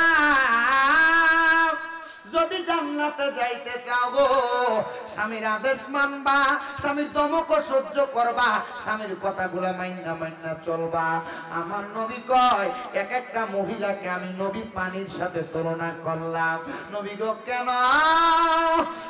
Speaker 1: যদি জান্নাতে যাইতে চাও গো, স্বামীর আদেশ মানবা, স্বামীর দমক সহ্য করবা, স্বামীর কথাগুলা মাইন্না মাইন্না চলবা। আমার নবী কয় এক একটা মহিলাকে আমি নবী পানির সাথে তুলনা করলাম। নবী গো কেন?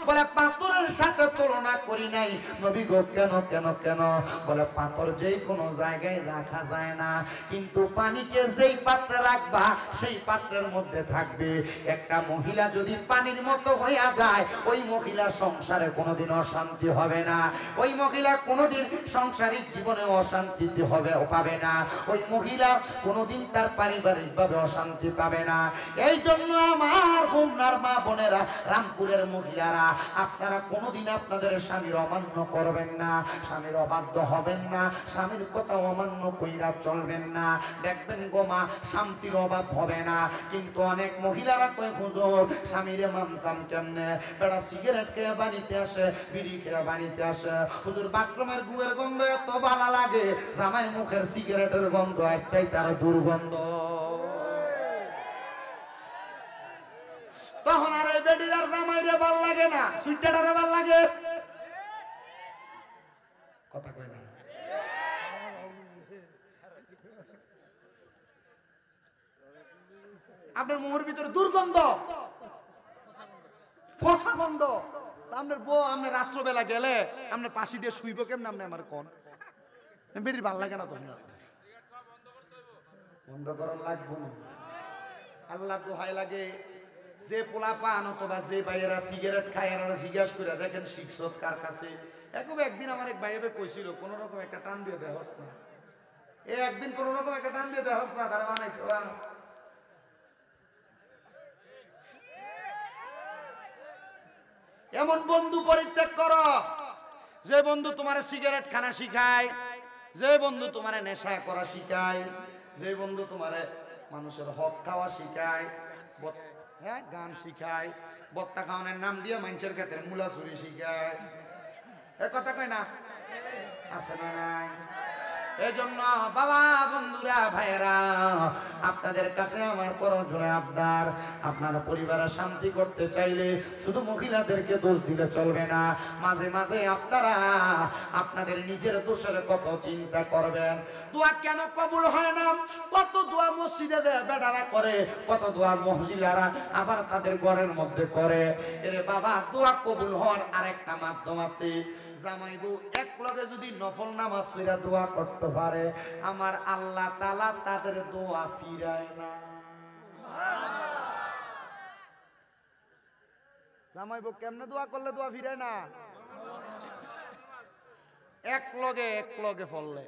Speaker 1: বলে পাথরের সাথে তুলনা করি নাই। নবী গো কেন কেন কেন? বলে পাথর যেই কোনো জায়গায় রাখা যায় না, কিন্তু পানিকে যেই পাত্রে রাখবা সেই পাত্রের মধ্যে থাকবে। একটা মহিলা যদি পানির মতো হইয়া যায়, ওই মহিলা সংসারে কোনোদিন অশান্তি হবে না, ওই মহিলা কোনোদিন সাংসারিক জীবনে অশান্তি পাবে না, ওই মহিলা কোনোদিন তার পারিবারিক ভাবে অশান্তি পাবে না। এই জন্য আমার হোমনার মা বোনেরা, রামপুরের মহিলারা, আপনারা কোনোদিন আপনাদের স্বামীর অমান্য করবেন না, স্বামীর অবাধ্য হবেন না, স্বামীর কথা অমান্য কইরা চলবেন না। দেখবেন গো মা, শান্তির অভাব হবে না। কিন্তু অনেক মহিলারা কয় হুজুর স্বামীরে মানতাম কেমনে? বেড়া সিগারেট খেয়ে বাড়িতে আসে, বিড়ি খেয়ে বাড়িতে আসে, হুজুর বাথরুমের গুয়ের গন্ধ এত ভালো লাগে, জামাই মুখের সিগারেটের গন্ধ এক চাই তার দুর্গন্ধ। তখন আর এই বেটির আর জামাইরে ভাল লাগে না, সুইটারে ভাল লাগে। কথা কয় না আপনার মুখের ভিতরে দুর্গন্ধ, ফসা গন্ধ। আপনার বউ আপনার রাত্রবেলা গেলে আপনার পাশি দিয়ে শুইব কেমন? আপনি আমার কোন বেটির ভাল লাগে না, তখন বন্ধ করার লাগবো না। আল্লাহ দোহাই লাগে, যে পোলা পান অথবা যে ভাইয়েরা সিগারেট খায় এরা জিজ্ঞাসা করে দেখেন শিক্ষক কার কাছে। একদিন আমার এক ভাইয়ে কইছিল কোন রকম একটা টান দিয়ে দেওয়া না, একদিন কোন রকম একটা টান দিয়ে দেওয়া না, তারা বানাইছে। এমন বন্ধু পরিত্যাগ করো যে বন্ধু তোমার সিগারেট খানা শিখায়, যে বন্ধু তোমার নেশা করা শিখায়, যে বন্ধু তোমার মানুষের হক খাওয়া শিখায়, হ্যাঁ গান শিখায়, বত্তা খাওয়ানোর নাম দিয়ে মানুষের ক্ষেত্রে মূলা চুরি শিখায়। এ কথা কয় না? আছে না নাই? এই জন্য বাবা বন্ধুরা ভাইয়েরা, আপনাদের কাছে আমার করজোড়ে আবদার, আপনারা পরিবারে শান্তি করতে চাইলে শুধু মহিলাদেরকে দোষ দিলে চলবে না, মাঝে মাঝে আপনারা আপনাদের নিজের দোষের কত চিন্তা করবেন। দোয়া কেন কবুল হয় না? কত দোয়া মসজিদে বেটারা করে, কত দোয়া মহিলারা আবার তাদের ঘরের মধ্যে করে। এরে বাবা, দোয়া কবুল হওয়ার আরেকটা মাধ্যম আছে। জামাই বউ এক লগে যদি নফল নামাজ পড়া দোয়া করতে পারে, আমার আল্লাহ তাআলা তাদের দোয়া ফিরায় না। জামাই বউ কেমনে দোয়া করলে দোয়া ফিরায় না? এক লগে ফললে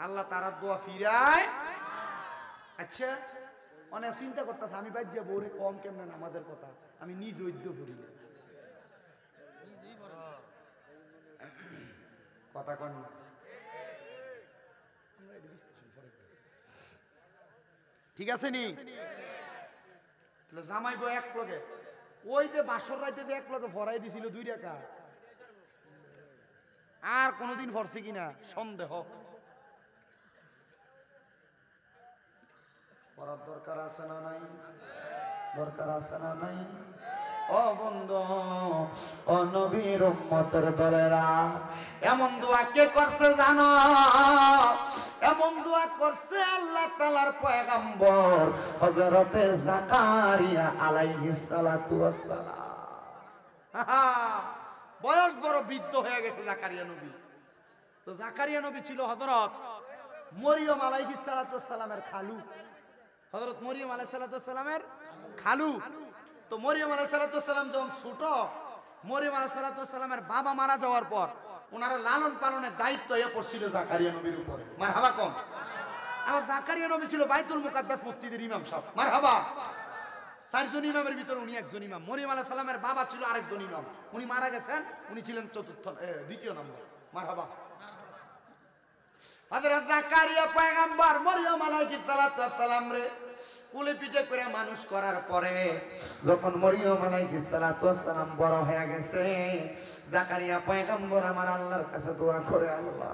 Speaker 1: আল্লাহ তারা দোয়া ফিরায়। আচ্ছা, অনেক চিন্তা করতেছে আমি বাইর যাবো ওরে কম কেমনে নামাজের কথা, আমি নিজ ঐদ্য করি কথা কন না। ঠিক আছে নি? জামাই বউ এক লগে, ওই যে বাসর রাইতে যে এক লগে ভরাই দিছিল 2 টাকা, আর কোনোদিন ভরছে কিনা সন্দেহ। পড়ার দরকার আছে না নাই? দরকার আছে না নাই? ও বন্ধু, ও নবীর উম্মতের দলেরা, এমন দোয়া কে করছে জানো? এমন দোয়া করছে আল্লাহ তাআলার পয়গম্বর হযরতে জাকারিয়া আলাইহিস সালাতু ওয়াস সালাম। বয়স বড় বৃদ্ধ হয়ে গেছে জাকারিয়া নবী। তো জাকারিয়া নবী ছিল হযরত মরিয়ম আলাইহিস সালাতু ওয়াস সালামের খালু। হযরত মরিয়ম আলাইহিস সালাতু ওয়াস সালামের খালু। তো মরিয়ম আলাইহিস সালাতু ওয়াস সালাম যখন ছোট, মরিয়ম আলাইহিস সালাতু ওয়াস সালামের বাবা মারা যাওয়ার পর ওনারা লালন পালনের দায়িত্ব এ পড়ছিল জাকারিয়া নবীর উপরে। মারহাবা কোন? আর জাকারিয়া নবী ছিল বাইতুল মুকাদ্দাস মসজিদের ইমাম সাহেব। মারহাবা। 4 জন ইমামের ভিতরে উনি একজন ইমাম। মরিয়ম আলাইহিস সালামের বাবা ছিল আরেকজন ইমাম, উনি মারা গেছেন, উনি ছিলেন দ্বিতীয় নম্বর। মারহাবা। হযরত জাকারিয়া পয়গম্বর মরিয়ম আলাইহিস সালাম রে কুলে পিঠে করে মানুষ করার পরে যখন মরিয়ম আলাইহিস সালাম বড় হয়ে গেছে, জাকারিয়া পয়গম্বর আমার আল্লাহর কাছে দোয়া করে, আল্লাহ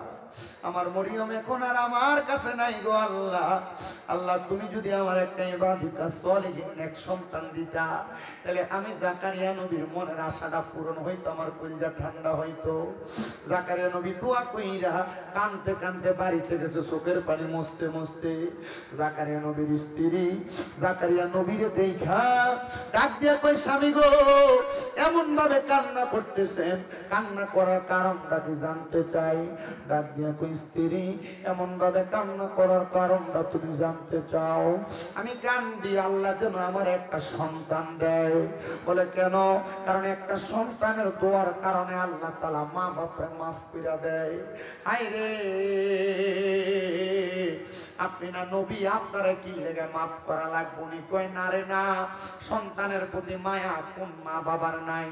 Speaker 1: আমার মরিয়ম এখন আর আমার কাছে নাই গো আল্লাহ, আল্লাহ তুমি যদি আমার একটা ইবাদুকা সলিহিন এক সন্তান দিতা, তাহলে আমি জাকারিয়া নবীর মনের আশাটা পূরণ হইতো, আমার কলিজা ঠান্ডা হইতো। জাকারিয়া নবী দোয়া কইরা কানতে কানতে বাড়িতে গেছে, চোখের পানি মুছতে মুছতে। জাকারিয়া নবীর স্ত্রী জাকারিয়া নবীরে দেখা ডাক দিয়া কই, স্বামী গো এমন ভাবে কান্না করতেছেন, কান্না করার কারণটা কি জানতে চাই? ডাক দিয়া কই, স্ত্রী এমন ভাবে কান্না করার কারণটা তুমি জানতে চাও? আমি কান্দি আল্লাহ যেন আমার একটা সন্তান দেয়। বলে কেন? কারণ একটা সন্তানের দোয়ার কারণে আল্লাহ তাআলা মা বাপরে মাফ কইরা দেয়। হায় রে, আপনি না নবী, আপনারা কি লেগে মাফ করা লাগবে? উনি কয় না রে না, সন্তানের প্রতি মায়া কোন মা বাবার নাই?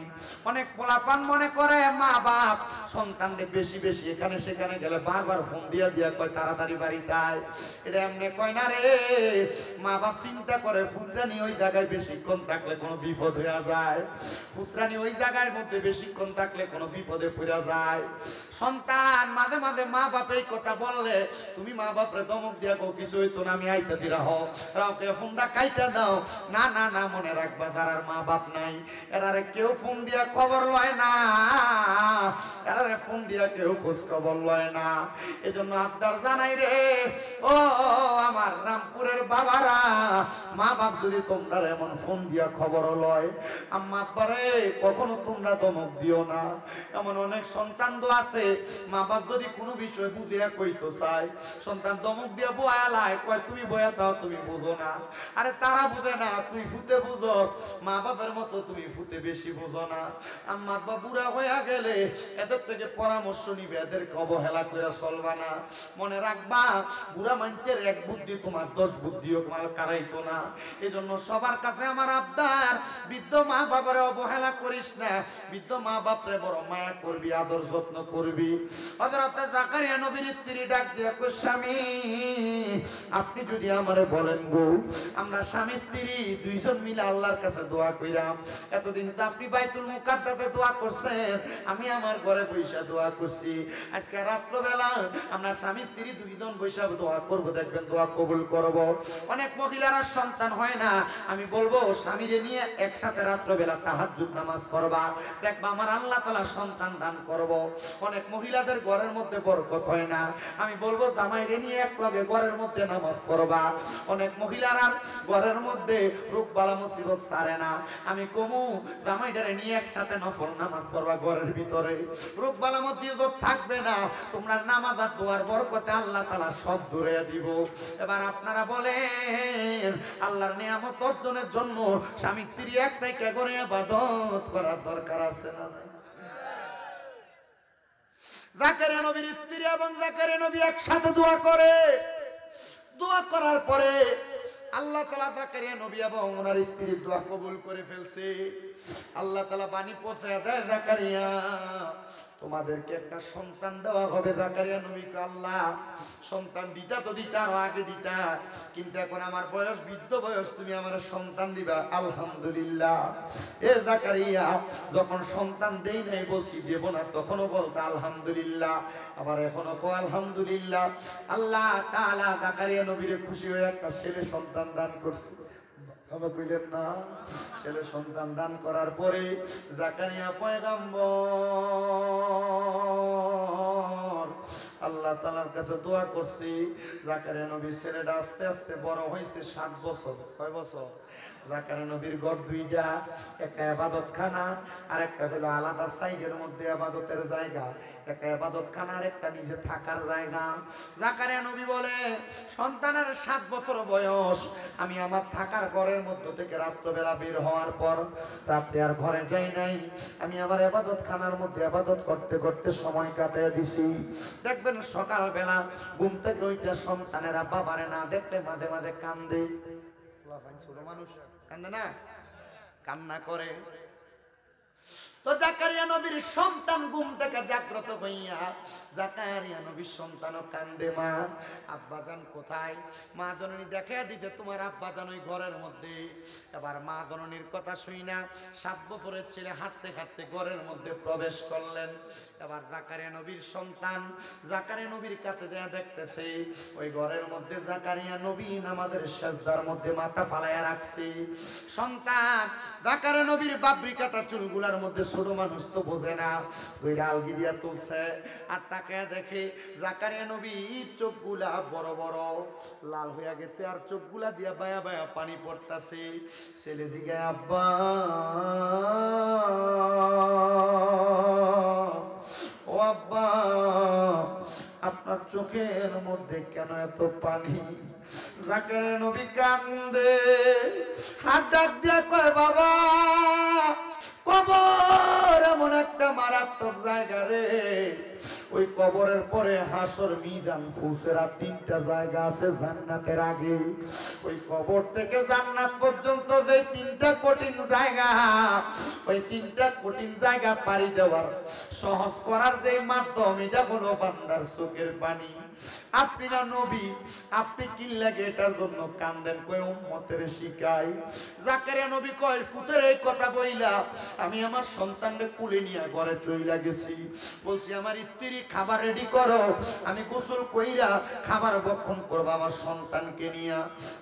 Speaker 1: অনেক পোলাপান মনে করে মা বাপ সন্তানকে বেশি বেশি এখানে সেখানে গেলে বারবার ফোন দিয়া দিয়া কয় তাড়াতাড়ি বাড়িতে আয়। এটা এমনি কয় না রে, মা বাপ চিন্তা করে পুত্রানি ওই জায়গায় বেশিক্ষণ থাকলে কোনো বিপদ হয়ে যায়, পুত্রানি ওই জায়গার মধ্যে বেশিক্ষণ থাকলে কোনো বিপদে পড়া যায়। সন্তান মাঝে মাঝে মা বাপ এই কথা বললে তুমি মা বাপরে ধমক দিয়া কও কিছু হইতো না, আমি আইতাছি রাহো, রাওকে ফোনটা কাইটা দাও। না না না, মনে রাখবা যারার মা বাপ নাই এরারে কেউ ফোন দিয়া খবর লয় না, এরারে ফোন দিয়া কেউ খোঁজ খবর লয় না। এজন্য আবদার জানাই রে ও আমার রামপুরের বাবারা, মা বাপ যদি তোমরা এমন ফোন দিয়া খবর লয়, আম্মা আব্বারে কখনো তোমরা ধমক দিও না। এমন অনেক সন্তান তো আছে মা বাপ যদি কোনো বিষয় বুঝিয়া কইতো চায়, সন্তান ধমক দিয়া বয়া লাই, কয় তুমি বয়া দাও, তুমি বুঝো না। আরে তারা বুঝে না, তুই ফুতে বুঝো, মা বাপের মতো তুমি ফুতে বেশি বুঝো না। আম্মা আব্বা বুড়া হইয়া গেলে এদের থেকে পরামর্শ নিবে, এদেরকে অবহেলা করে চলবা না। মনে রাখবা বুড়া মানুষের এক বুদ্ধি তোমার 10 বুদ্ধিও তোমার কারাইতো না। এজন্য সবার কাছে আমার আবদার, বৃদ্ধ মা বাবার অবহেলা করিস না, বৃদ্ধ মা বাপরে বড় মায়া করবি, আদর যত্ন করবি। হযরত জাকারিয়া নবীর স্ত্রী ডাক দিয়া কই, স্বামী আপনি যদি আমারে বলেন গো, আমরা স্বামী স্ত্রী দুইজন মিলে আল্লাহর কাছে দোয়া কইরাম। এতদিন তো আপনি বাইতুল মুকাদ্দাসে দোয়া করছেন, আমি আমার ঘরে বইসা দোয়া করছি, আজকে রাত্রবেলা আমরা স্বামী স্ত্রী দুইজন বইসা দোয়া করব, দেখবেন দোয়া কবুল করব। অনেক মহিলারা সন্তান হয় না, আমি বলবো স্বামীরে নিয়ে একসাথে রাত্রবেলা তাহাজ্জুদ নামাজ পড়বা, দেখবা আমার আল্লাহ তাআলা সন্তান দান করব। অনেক মহিলাদের ঘরের মধ্যে বরকত হয় না, আমি বলবো জামাইরে নিয়ে একলগে ঘরের মধ্যে নামাজ পড়বা। অনেক মহিলারা ঘরের মধ্যে রোগ বালা মুসিবত ছাড়ে না, আমি কমু জামাইটারে নিয়ে একসাথে নফল নামাজ পড়বা, ঘরের ভিতরে রোগ বালা মুসিবত থাকবে না, তোমরা নামাজ আর দোয়ার বরকতে আল্লাহ তাআলা সব দূরে দিব। এবার আপনারা বলেন আল্লাহর নিয়ামত অর্জনের জন্য স্বামী স্ত্রী একটাই কে করে ইবাদত করার দরকার আছে না? জাকারিয়া নবীর স্ত্রী এবং জাকারিয়া নবী একসাথে দোয়া করে, দোয়া করার পরে আল্লাহ তাআলা জাকারিয়া নবী এবং ওনার স্ত্রীর দোয়া কবুল করে ফেলছে। আল্লাহ তাআলা বাণী পৌঁছে দেয়, জাকারিয়া তোমাদেরকে একটা সন্তান দেওয়া হবে। জাকারিয়া নবীকে আল্লাহ সন্তান দিতা তো দিতা, আরো আগে দিতা, কিন্তু এখন আমার বয়স বৃদ্ধ বয়স, তুমি আমার সন্তান দিবা। আলহামদুলিল্লাহ। এ জাকারিয়া যখন সন্তান দেই নাই বলছি দেব না, তখনও বলতো আলহামদুলিল্লাহ, আবার এখনো কো আলহামদুলিল্লাহ। আল্লাহ তাআলা জাকারিয়া নবীর খুশি হয়ে একটা ছেলে সন্তান দান করছে। বাবা কইলেন না? ছেলে সন্তান দান করার পরে জাকারিয়া পয়গম্বর আল্লাহ তাআলার কাছে দোয়া করছি। জাকারিয়া নবীর ছেলেটা আস্তে আস্তে বড় হয়েছে, 7 বছর। কয় বছর? জাকারিয়া নবীর ঘর দুইটা, একটা ইবাদতখানা আর একটা হলো আলাদা সাইডের মধ্যে ইবাদতের জায়গা, একটা ইবাদতখানা আর একটা নিজে থাকার জায়গা। জাকারিয়া নবী বলে, সন্তানের 7 বছর বয়স, আমি আমার থাকার ঘরের মধ্য থেকে রাত্রবেলা বের হওয়ার পর রাত্রে আর ঘরে যাই নাই, আমি আমার ইবাদতখানার মধ্যে ইবাদত করতে করতে সময় কাটিয়ে দিছি। দেখবেন সকালবেলা ঘুম থেকে ওইটা সন্তানেরা বাবারে না দেখলে মাঝে মাঝে কান্দে। ছোট মানুষ কান্দে না? কান্না করে। তো জাকারিয়া নবীর সন্তান ঘুম থেকে জাগ্রত হইয়া জাকারিয়া নবীর সন্তানও কান্দে, মা আব্বাজান কোথায়? মা জননী দেখাইয়া দিতে তোমার আব্বাজান ওই ঘরের মধ্যে। এবার মা জননীর কথা শুই না 7 বছরের ছেলে হাঁটতে হাঁটতে ঘরের মধ্যে প্রবেশ করলেন। এবার জাকারিয়া নবীর সন্তান জাকারিয়া নবীর কাছে যা দেখতেছে ওই ঘরের মধ্যে জাকারিয়া নবী নামাজের সিজদার মধ্যে মাথা ফালাইয়া রাখছে। সন্তান জাকারিয়া নবীর বাবরি কাটা চুলগুলার মধ্যে, ছোট মানুষ তো বোঝে না, দুই আলগি দিয়া তুলছে আর তাকে দেখে জাকারিয়া নবী চোখগুলা বড় বড় লাল হইয়া গেছে আর চোখগুলা দিয়া বায়া বায়া পানি পড়তাছে। ছেলে জিগায়, আব্বা ও আব্বা, আপনার চোখের মধ্যে কেন এত পানি? জাকারিয়া নবী কান্দে, হাত ডাক দিয়া কয়, বাবা কবর এমন একটা মারাত্মক জায়গা রে, ওই কবরের পরে হাসর মিজান ফুসেরা 3টা জায়গা আছে জান্নাতের আগে। ওই কবর থেকে জান্নাত পর্যন্ত যে 3টা কঠিন জায়গা, ওই 3টা কঠিন জায়গা পাড়ি দেওয়ার সহজ করার যে মাধ্যম, এটা হলো বান্দার চোখের পানি। আপনি না নবী, আপনি কি লাগে এটার জন্য কান্দেন? কই উম্মতের শিখাই। জাকারিয়া নবী কয়, ফুতের এই কথা বইলা আমি আমার সন্তানকে কুলে নিয়ে ঘরে চইলা গেছি। বলছি আমার স্ত্রী খাবার রেডি করো, আমি গোসল কইরা খাবার ভক্ষণ করব আমার সন্তানকে নিয়ে।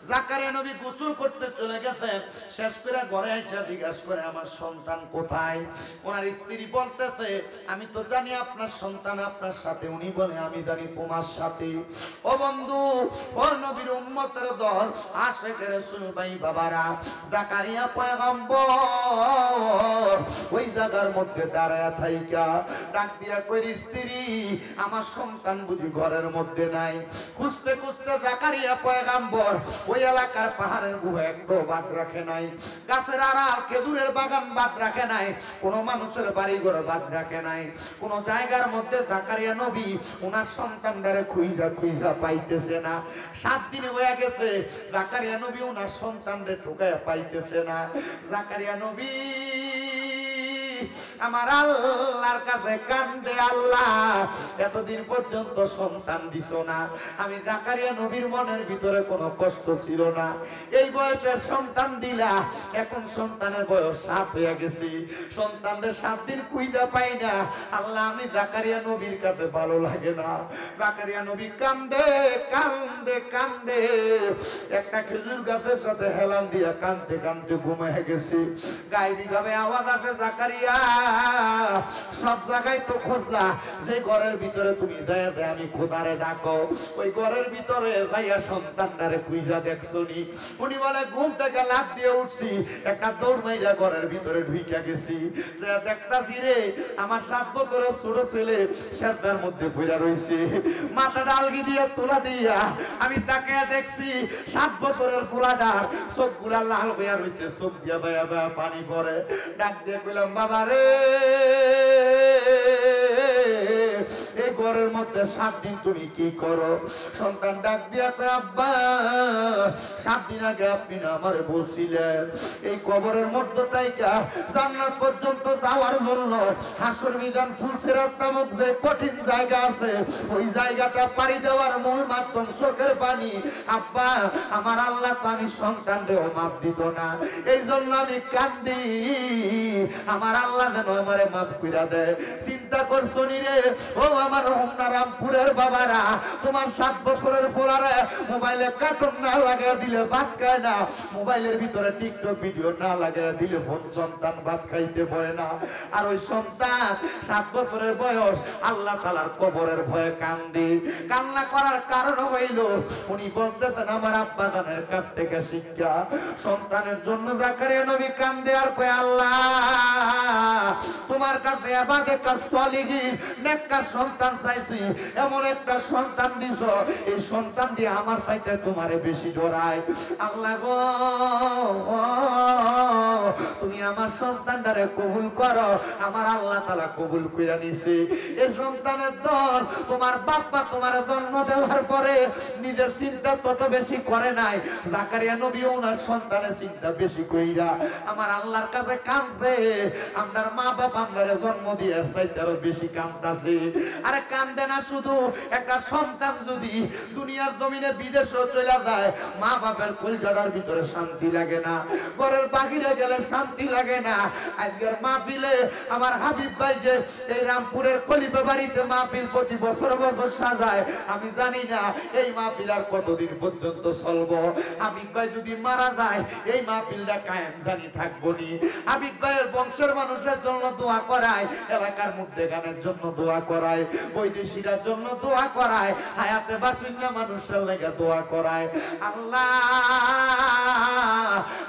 Speaker 1: জাকারিয়া নবী গোসল করতে চলে গেছে, শেষ করে ঘরে এসে জিজ্ঞাসা করে, আমার সন্তান কোথায়? ওনার স্ত্রী বলতেছে, আমি তো জানি আপনার সন্তান আপনার সাথে। উনি বলে, আমি জানি তোমার সাথে। ও বন্ধু, ও নবীর উম্মতের দল, আশিক রাসূল ভাই বাবারা, জাকারিয়া পয়গম্বর ওই জায়গার মধ্যে দাঁড়ায়া থাইকা ডাক দিয়া কই, স্ত্রী আমার সন্তান বুঝি ঘরের মধ্যে নাই? খুঁজতে খুঁজতে জাকারিয়া পয়গম্বর ওই এলাকার পাহাড়ের গুহা একটু বাদ রাখে নাই, গাছের আড়াল খেজুরের বাগান বাদ রাখে নাই, কোন মানুষের বাড়ি ঘর বাদ রাখে নাই, কোন জায়গার মধ্যে জাকারিয়া নবী ওনার সন্তানটারে খুঁজা খুঁজা পাইতেছে না। 7 দিন হয়ে গেছে, জাকারিয়া নবী ওনার সন্তানরে ঠোকায়া পাইতেছে না। জাকারিয়া নবী আমার আল্লাহর কাছে কান্দে, আল্লাহ এতদিন পর্যন্ত সন্তান দিছো না। আমি জাকারিয়া নবীর মনের ভিতরে কোনো কষ্ট ছিল না, এই বয়সের সন্তান দিলা, এখন সন্তানের বয়স 7 হয়ে গেছে, সন্তানদের 7 দিন কুইদা পাই না। আল্লাহ আমি জাকারিয়া নবীর কাছে ভালো লাগে না। জাকারিয়া নবী কান্দে কান্দে কান্দে একটা খেজুর গাছের সাথে হেলান দিয়া কান্দতে কান্দতে ঘুমিয়ে গেছে। গায়েবী ভাবে আওয়াজ আসে, জাকারিয়া সব জায়গায় তো খোঁজলা, যে ঘরের ভিতরে তুমি যাইয়া দেয় আমি খোদারে ডাকো, ওই ঘরের ভিতরে যাইয়া সন্তানটারে খুঁজা দেখছনি? উনি বলে, ঘুম থেকে লাফ দিয়ে উঠছি, একটা দৌড় মাইরা ঘরের ভিতরে ঢুইকা গেছি, যে দেখতাছি রে আমার 7 বছরের ছোট ছেলে সেদার মধ্যে পড়া রইছে, মাথা ডালগি দিয়ে তোলা দিয়া আমি তাকে দেখছি 7 বছরের পোলাটার চোখগুলা লাল হইয়া রইছে, চোখ দিয়া বায়া বায়া পানি পড়ে। ডাক দিয়ে কইলাম, বাবা রে এই ঘরের মধ্যে 7 দিন তুমি কি করো? সন্তান ডাক দিয়া কয় আব্বা 7 দিন আগে আপনি না আমারে বলছিলেন এই কবরের মধ্যে তাইকা জান্নাত পর্যন্ত যাওয়ার জন্য হাসর মিজান ফুলসিরাত নামক যে কঠিন জায়গা আছে ওই জায়গাটা পাড়ি দেওয়ার মূল মাধ্যম চোখের পানি। আব্বা আমার আল্লাহ তো আমি সন্তানরেও মাফ দিত না, এই জন্য আমি কান্দি আমার আল্লাহ যেন আমারে মাফ কইরা দেয়। চিন্তা করছো নি রে ও আমার রামপুরের বাবারা, তোমার 7 বছরের পোলারে মোবাইলে কার্টুন না লাগায় দিলে ভাত খায় না, মোবাইলের ভিতরে টিকটক ভিডিও না লাগায় দিলে সন্তান ভাত খাইতে পারে না। আর ওই সন্তান 7 বছরের বয়স আল্লাহ তাআলার কবরের ভয়ে কান্দি। কান্না করার কারণ হইল উনি বলতেছেন আমার আব্বা জানের কাছ থেকে শিক্ষা। সন্তানের জন্য জাকারিয়া নবী কান্দে আর কয় আল্লাহ তোমার কাছে ইবাদতে সালিহিন নেককার সন্তান চাইছি, এমন একটা সন্তান দিছো এই সন্তান দিয়ে আমার চাইতে তোমারে বেশি ডরায়। আল্লাহ গো তুমি আমার সন্তানটারে কবুল করো। আমার আল্লাহ তাআলা কবুল কইরা নিছে। এই সন্তানের দর তোমার বাবা তোমার জন্ম দেওয়ার পরে নিজের চিন্তা তত বেশি করে নাই, জাকারিয়া নবী ওনার সন্তানের চিন্তা বেশি কইরা আমার আল্লাহর কাছে কাঁদছে। আমার মা বাবা আমারে জন্ম দিয়ে চাইতে আরো বেশি কাঁদতাছে। আরে কান্দে না শুধু, একটা সন্তান যদি দুনিয়ার জমিনে বিদেশেও চলে যায় মা বাবার কলজাটার ভিতরে শান্তি লাগে না, ঘরের বাহিরে গেলে শান্তি লাগে না। আজকের মাহফিলে আমার হাবিব ভাই যে এই রামপুরের কলিপা বাড়িতে মাহফিল প্রতি বছর বছর সাজায়, আমি জানি না এই মাহফিল আর কতদিন পর্যন্ত চলবো। হাবিব ভাই যদি মারা যায় এই মাহফিলটা কায়েম জানি থাকবো নি। হাবিব ভাইয়ের বংশের মানুষের জন্য দোয়া করায়, এলাকার মধ্যে গানের জন্য দোয়া করায়, বৈদেশিরার জন্য দোয়া করায়, হায়াতে বাসিন্দা মানুষের লেগে দোয়া করায়। আল্লাহ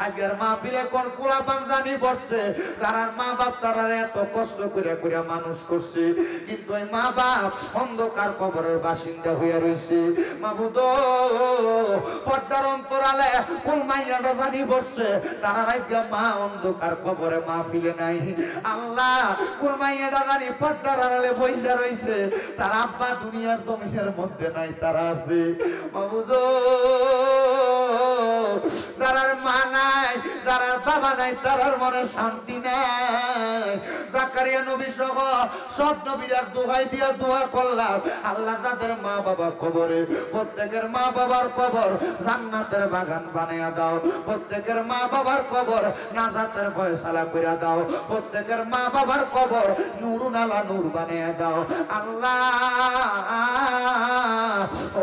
Speaker 1: আজকের মাহফিলে কোন কুলা পাঞ্জানি বসছে, তারা মা বাপ তারা এত কষ্ট করে করে মানুষ করছে, কিন্তু ওই মা বাপ অন্ধকার কবরের বাসিন্দা হয়ে রয়েছে। মাহবুদ পর্দার অন্তরালে কোন মাইয়াটা জানি বসছে, তারা আজকে মা অন্ধকার কবরে মাহফিলে নাই। আল্লাহ কোন মাইয়াটা জানি পর্দার আড়ালে বইসা রয়েছে, তার আব্বা দুনিয়ার জমিনের মধ্যে নাই, তারা আছে। মাহবুদ তারার মা নাই, তারার বাবা নাই, তারার মনে শান্তি নাই। জাকারিয়া নবী সহ সব নবীরা দোহাই দিয়া দোয়া করলাম আল্লাহ তাদের মা বাবা কবরে, প্রত্যেকের মা বাবার কবর জান্নাতের বাগান বানায়া দাও, প্রত্যেকের মা বাবার কবর নাজাতের ফয়সালা কইরা দাও, প্রত্যেকের মা বাবার কবর নূরুন আলা নূর বানায়া দাও। আল্লাহ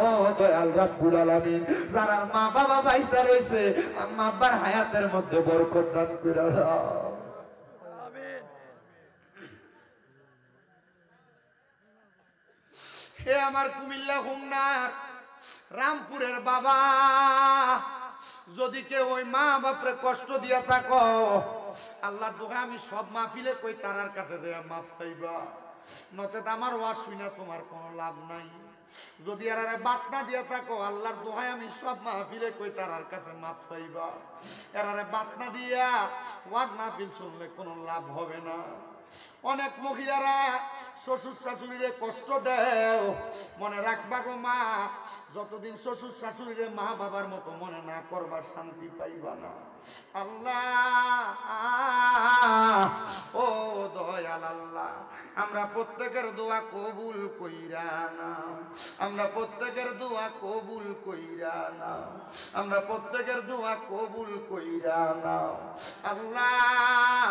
Speaker 1: ও দয়াল রাব্বুল আলামিন, যারা মা বাবা বাইসা রয়েছে মা বাবার হায়াতের মধ্যে বরকত দান কইরা দাও। আমিন। হে আমার কুমিল্লা হোমনার রামপুরের বাবা, যদি কেউ ওই মা বাপরে কষ্ট দিয়া থাকো আল্লাহর দোয়া আমি সব মাহফিলে কই তারার কাছে দেয়া মাফ চাইবা, নচেত আমার ওয়াজ শুনা তোমার কোনো লাভ নাই। যদি আর বাত না দিয়া থাকো আল্লাহর দোহাই আমি সব মাহফিলে কই তারার কাছে মাফ চাইবা, এরারে বাত না দিয়া ওয়াজ মাহফিল শুনলে কোনো লাভ হবে না। অনেক মহিলারা শ্বশুর শাশুড়িরে কষ্ট দেও, মনে রাখবা গো মা, যতদিন শ্বশুর শাশুড়িরে মা বাবার মতো মনে না করবা শান্তি পাইবা না। আল্লাহ ও দয়াল আল্লাহ, আমরা প্রত্যেকের দোয়া কবুল কইরা নাও, আমরা প্রত্যেকের দোয়া কবুল কইরা নাও, আমরা প্রত্যেকের দোয়া কবুল কইরা নাও। আল্লাহ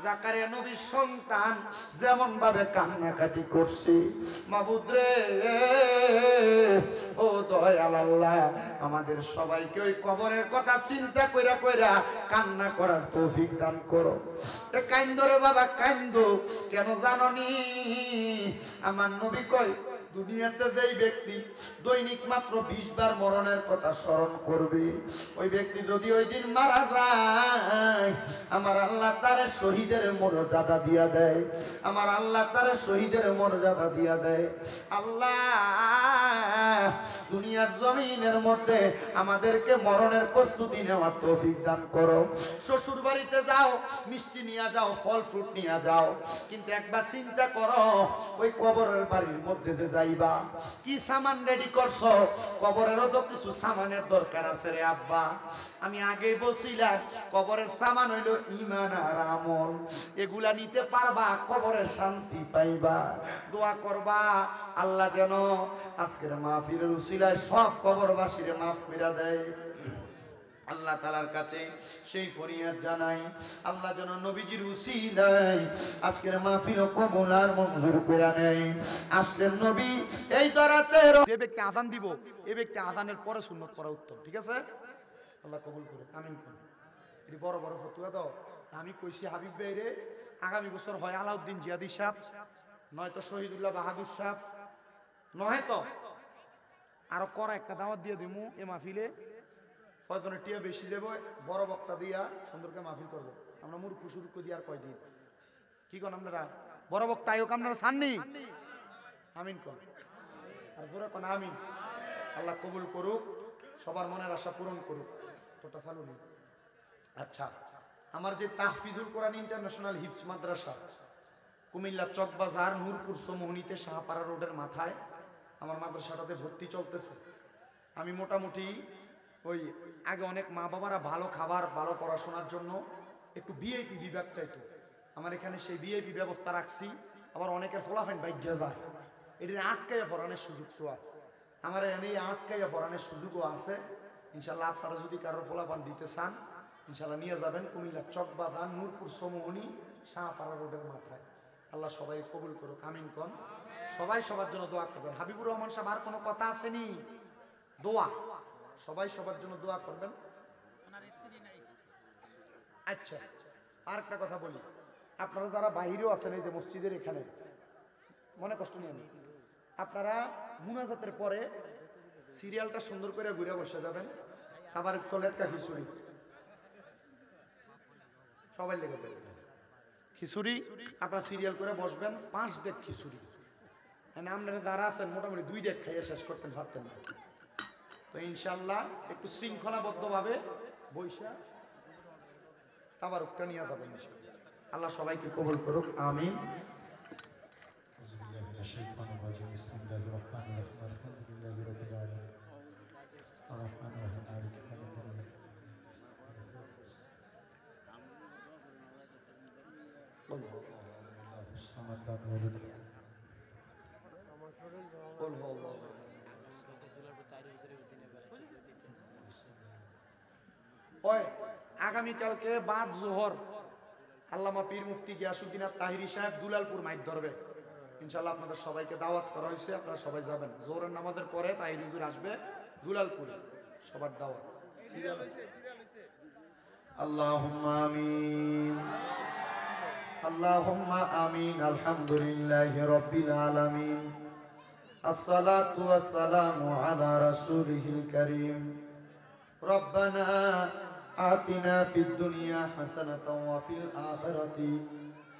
Speaker 1: জাকারিয়া নবীর সন্তান যেমন ভাবে কান্নাকাটি করছে মাবুদ রে, ও দয়াল আল্লাহ আমাদের সবাইকে ওই কবরের কথা চিন্তা কইরা কইরা কান্না করার তৌফিক দান করো। কাইন্দো রে বাবা কাইন্দো, কেন জাননি আমার নবী কয় দুনিয়াতে যেই ব্যক্তি দৈনিক মাত্র 20 বার মরণের কথা স্মরণ করবে, ওই ব্যক্তি যদি ওই দিন মারা যায়, আমার আল্লাহ তার শহীদের মর্যাদা দিয়া দেয়, আমার আল্লাহ তার শহীদের মর্যাদা দিয়া দেয়। আল্লাহ দুনিয়ার জমিনের মধ্যে আমাদেরকে মরণের প্রস্তুতি নেওয়ার তৌফিক দান করো। শ্বশুর বাড়িতে যাও, মিষ্টি নিয়ে যাও, ফল ফ্রুট নিয়ে যাও, কিন্তু একবার চিন্তা করো ওই কবরের বাড়ির মধ্যে যে যাইবা কি সামান রেডি করছো? কবরেরও তো কিছু সামানের দরকার আছে রে আব্বা। আমি আগেই বলছিলাম কবরের সামান হইলো ঈমান আর আমল, এগুলা নিতে পারবা কবরের শান্তি পাইবা। দোয়া করবা আল্লাহ যেন আজকের মাহফিলের উসিলায় সব কবরবাসীরে মাফ করে দেয়। আল্লাহ তাআলার কাছে সেই ফরিয়াদ জানাই, আল্লাহ যেন নবীজির উসিলায় আজকের মাহফিল কবুল আর মঞ্জুর করে নেয়। আসলেন নবী এই দরাতে, যে ব্যক্তি আযান দিব এই ব্যক্তি আযানের পরে সুন্নত পড়া উত্তম, ঠিক আছে? আল্লাহ কবুল করুক, আমিন করুন। এটি বড় বড় ফতোয়া দাও। আমি কইছি হাবিব ভাই রে, আগামী বছর হয় আলাউদ্দিন জিয়াদি সাহেব, নয়তো শহীদুল্লাহ বাহাদুর সাহেব, নয় তো আরো করা একটা দাওয়াত দিয়ে দিমু এ মাহফিলে। কয়জনের টিয়া বেশি দেব, বড় বক্তা দিয়া সুন্দরকে মাহফিল করবো। আমরা মূর্খ সুরুক্ষ দিয়ে আর কয়দিন কি কন আপনারা? বড় বক্তা আয়োগ আপনারা চাননি? আমিন কন, আর জোরে কন আমিন। আল্লাহ কবুল করুক, সবার মনের আশা পূরণ করুক। তোটা চালু নেই। আচ্ছা, আমার যে তাহফিজুল কোরআন ইন্টারন্যাশনাল হিফজ মাদ্রাসা কুমিল্লা চকবাজার নূরপুর সমোহনীতে শাহপাড়া রোডের মাথায় আমার মাদ্রাসাটাতে ভর্তি চলতেছে। আমি মোটামুটি ওই আগে অনেক মা বাবারা ভালো খাবার ভালো পড়াশোনার জন্য একটু ভিআইপি বিভাগ চাইতো, আমার এখানে সেই ভিআইপি ব্যবস্থা রাখছি। আবার অনেকের ফলাফাইন ভাগ্যে যায়, এটি আটকাইয়া পড়ানোর সুযোগ তো আমার এখানে আটকাইয়া পড়ানোর সুযোগও আছে। ইনশাল্লাহ আপনারা যদি কারোর ফলাফান দিতে চান ইনশাল্লাহ নিয়ে যাবেন কুমিল্লার চকবাজার নূরপুর সমোহনী শাহপাড়া রোডের মাথায়। আল্লাহ সবাই কবুল করুক, আমিন কন। সবাই সবার জন্য দোয়া করবেন। হাবিবুর রহমান সাহেব আর কোনো কথা আসেনি? দোয়া সবাই সবার জন্য দোয়া করবেন। আচ্ছা, আর একটা কথা বলি, আপনারা যারা বাহিরেও আছেন এই যে মসজিদের এখানে, মনে কষ্ট নিয়ে নেই, আপনারা মুনাজাতের পরে সিরিয়ালটা সুন্দর করে ঘুরে বসে যাবেন। খাবার তলে একটা খিচুড়ি সবাই লেগে যাবে, খিচুড়ি আপনারা সিরিয়াল করে বসবেন। 5 ডেক খিচুড়ি, মানে আপনারা যারা আছেন মোটামুটি 2 ডেক খাইয়ে শেষ করতেন পারতেন না। তো ইনশাল্লাহ একটু শৃঙ্খলাবদ্ধভাবে বৈশা তাবারুকটা নিয়ে যাবেন। আল্লাহ সবাইকে কবুল করুক, আমিন। আগামীকালকে বাদ জোহর আল্লামা পীর মুফতি গিয়াসউদ্দিন তাহিরি সাহেব দুলালপুর মাইক ধরবে। ইনশাআল্লাহ আপনাদের সবাইকে দাওয়াত করা হয়েছে, আপনারা সবাই যাবেন। জোহরের নামাজের পরে তাহিরি হুজুর আসবে দুলালপুরে, সবার দাওয়াত। আল্লাহুম্মা আমিন, আল্লাহুম্মা আমিন। আলহামদুলিল্লাহি রাব্বিল আলামিন, আসসালাতু ওয়াসসালামু আলা রাসূলিল কারীম। রব্বানা আতিনা ফিদ দুনিয়া হাসানাতাও ওয়া ফিল আখিরাতি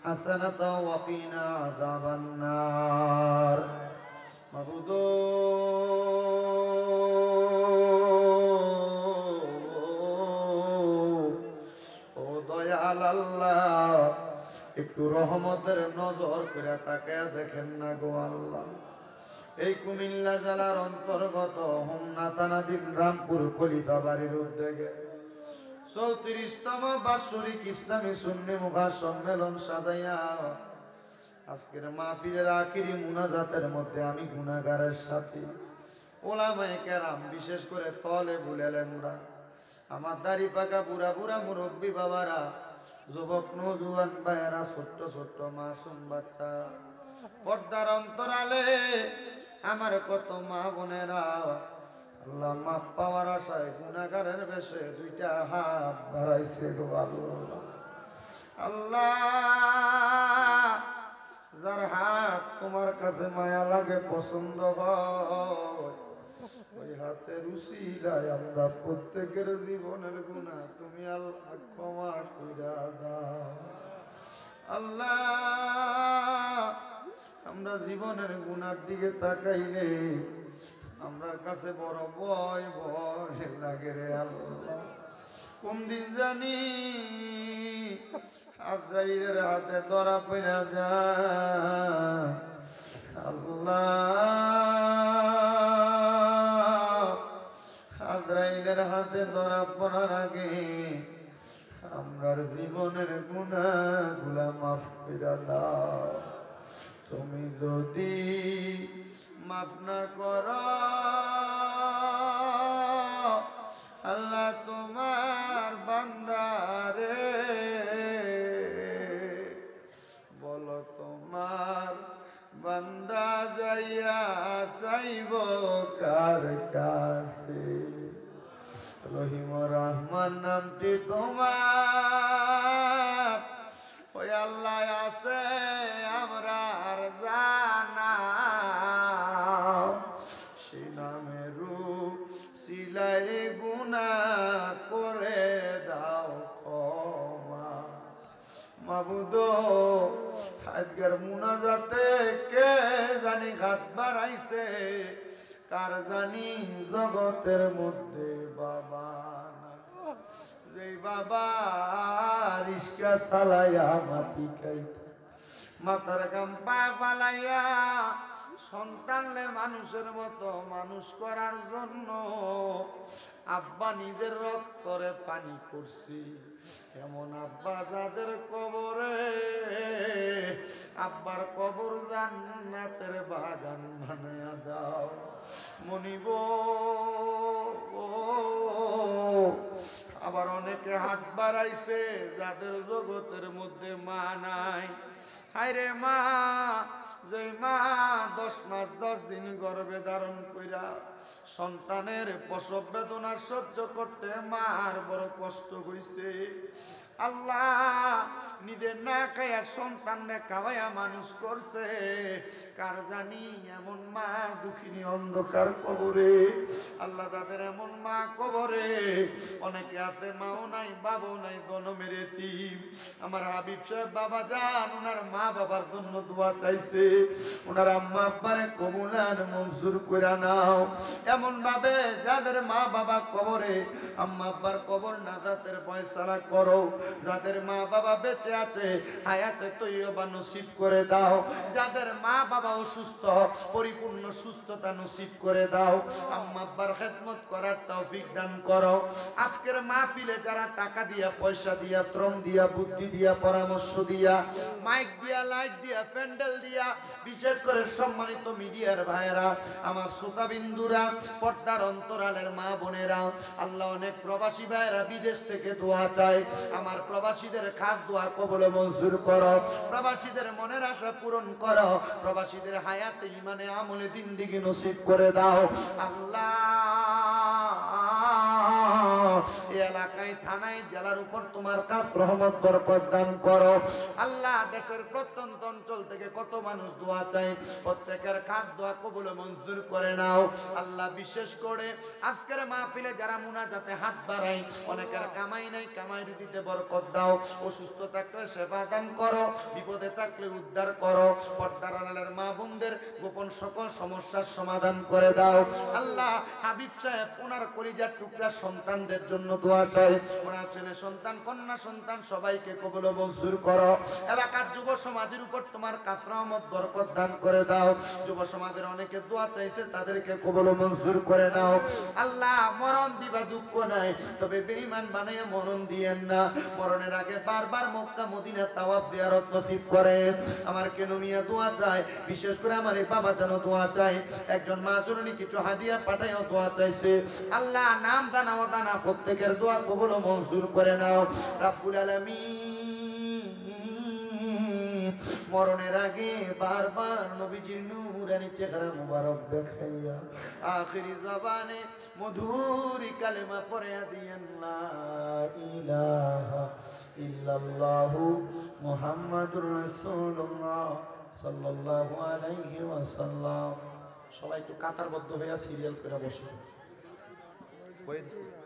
Speaker 1: হাসানাতাও ওয়া কিনা আযাবান নার। মাবুদ ও দয়াল আল্লাহ, একটু রহমতের নজর করে তাকায়া দেখেন না গো আল্লাহ। এই কুমিল্লা জেলার অন্তর্গত হোমনা থানাধীন রামপুর খলিফা বাড়ির উদ্যোগে 34তম বাৎসরিক ইসলামী সুন্নি মুখা সম্মেলন সাজাইয়া আজকের মাহফিলের আখিরি মুনাজাতের মধ্যে আমি গুনাহগারের সাথী ওলামায়ে কেরাম, বিশেষ করে তলেবুল ইলমরা, আমার দাড়ি পাকা বুড়া বুড়া মুরব্বী বাবারা, যুবক নওজোয়ান ভাইয়েরা, ছোট্ট ছোট্ট মাসুম বাচ্চা, পর্দার অন্তরালে আমার কত মা বোনেরা, আল্লাহ মাপ পাওয়ার আশায় গুনাহগারের বেশে 2টা হাত বাড়াইছে গো আল্লাহ। আল্লাহ যার হাত তোমার কাছে মায়া লাগে, পছন্দ হয়, ওই হাতের উসিলায় আমরা প্রত্যেকের জীবনের গুনাহ তুমি আল্লাহ ক্ষমা কইরা দাও। আল্লাহ, আমরা জীবনের গুনার দিকে তাকাইলে আমার কাছে বড় ভয় ভয় লাগে রে আল্লাহ। কোন দিন জানি আজরাইলের হাতে ধরা পড়া যায়। আল্লাহ, আজরাইলের হাতে ধরা পড়ার আগে আমরার জীবনের গুনাহগুলা মাফ কইরা দাও। তুমি যদি মাফ না করো আল্লাহ, তোমার বান্দারে বলো তোমার বান্দা যাইয়া চাইব কার কাছে? রহিম রহমান নামটি তোমার ওই আল্লাহ আছে আমরা আর জানা, সে নামের সিলাই গুনাহ করে দাও ক্ষমা। মাবুদ, আজকের মুনাজাতে কে জানি ঘাট বাড়াইছে, কার জানি জগতের মধ্যে বাবা নাই। যেই বাবা রিস্কা চালাইয়া মাটি খাইতে, মাথার গাম পা ফালাইয়া সন্তানরে মানুষের মতো মানুষ করার জন্য আব্বা নিজের রক্তরে পানি করছি, এমন আব্বা যাদের কবরে আব্বার কবর জান্নাতের বাগান বানায়া দাও। মনিব, আবার অনেকে হাত বাড়াইছে যাদের জগতের মধ্যে মা নাই। হায়রে মা, যে মা 10 মাস 10 দিন গর্ভে ধারণ কইরা সন্তানের প্রসব বেদনা সহ্য করতে মার বড় কষ্ট হইছে। আল্লাহ, নিজে না খাইয়া সন্তানরে খাওয়াইয়া মানুষ করছে, কার জানি এমন মা দুঃখিনী অন্ধকার কবরে। আল্লাহ, তাদের এমন মা কবরে অনেকে আছে মাও নাই বাবাও নাই, জনমের এতিম। আমার হাবিব সাহেব বাবা যান ওনার মা বাবার জন্য দোয়া চাইছে, ওনার আম্মা আব্বারে কবুলার মঞ্জুর করে নাও। এমন ভাবে যাদের মা বাবা কবরে, আম্মা আব্বার কবর নাজাতের ফয়সালা করো। যাদের মা বাবা বেঁচে আছে হায়াতে তৈয়বা নসিব করে দাও। যাদের মা বাবা অসুস্থ পরিপূর্ণ সুস্থতা নসিব করে দাও। আম্মা আব্বার খেদমত করার তৌফিক দান করো। আজকের মাহফিলে যারা টাকা দিয়া, পয়সা দিয়া, শ্রম দিয়া, বুদ্ধি দিয়া, পরামর্শ দিয়া, মাইক দিয়া, লাইট দিয়া, প্যান্ডেল দিয়া, বিশেষ করে সম্মানিত মিডিয়ার ভাইয়েরা, আমার শ্রোতাবিন্দুরা, পর্দার অন্তরালের মা বোনেরা, আল্লাহ অনেক প্রবাসী ভাইয়েরা বিদেশ থেকে দোয়া চায়। আমার প্রবাসীদের খাস দোয়া কবুল মঞ্জুর করো, প্রবাসীদের মনের আশা পূরণ করো, প্রবাসীদের হায়াতে ইমানে আমলে জিন্দেগি নসিব করে দাও। আল্লাহ, এই এলাকায় থানায় জেলার উপর তোমার কাছ রহমত বরকত দান করো। আল্লাহ, দেশের প্রত্যন্ত অঞ্চল থেকে কত মানুষ দোয়া চায়, প্রত্যেকের কাজ দোয়া কবুল মঞ্জুর করে নাও। আল্লাহ, বিশেষ করে আজকের মাহফিলে যারা মুনাজাতে হাত বাড়ায়, অনেকের কামাই নাই, কামাই রুজিতে বরকত দাও। অসুস্থ থাকলে সেবা দান করো, বিপদে থাকলে উদ্ধার করো। পর্দার আড়ালের মা বোনদের গোপন সকল সমস্যার সমাধান করে দাও। আল্লাহ, হাবিব সাহেব ওনার কলিজার টুকরা সন্তানদের জন্য দোয়া চাই। ওনার ছেলে সন্তান, কন্যা সন্তান সবাইকে কবুল মঞ্জুর করো। এলাকার যুব সমাজের উপর তোমার কাছ রহমত বরকত দান করে দাও। যুব সমাজের অনেকে দোয়া চাইছে, তাদেরকে কবুল মঞ্জুর করে নাও। আল্লাহ, মরণ দিবা দুঃখ নাই, তবে বেঈমান বানাইয়া মরণ দিয়েন না। মরণের আগে বারবার মক্কা মদিনা তাওয়াফ জিয়ারত নসিব করে। আমার কেন মিয়া দোয়া চায়, বিশেষ করে আমার এই বাবা যেন দোয়া চায়। একজন মা জননী কিছু হাদিয়া পাঠাইও দোয়া চাইছে। আল্লাহ, নাম জানা অজানা প্রত্যেকের দোয়া কবুল মঞ্জুর করে নাও রাব্বুল আলামিন। মরণের আগে বারবার নবীজির নূরানি চেহারা মুবারক দেখাইয়া আখিরি জবানে মধুর কালেমা পড়ে দিয়েন লা ইলাহা ইল্লাল্লাহু মুহাম্মাদুর রাসূলুল্লাহ সাল্লাল্লাহু আলাইহি ওয়াসাল্লাম। সবাই একটু কাতারবদ্ধ হয়ে সিরিয়াল করে বসে। কয়ে দিছি।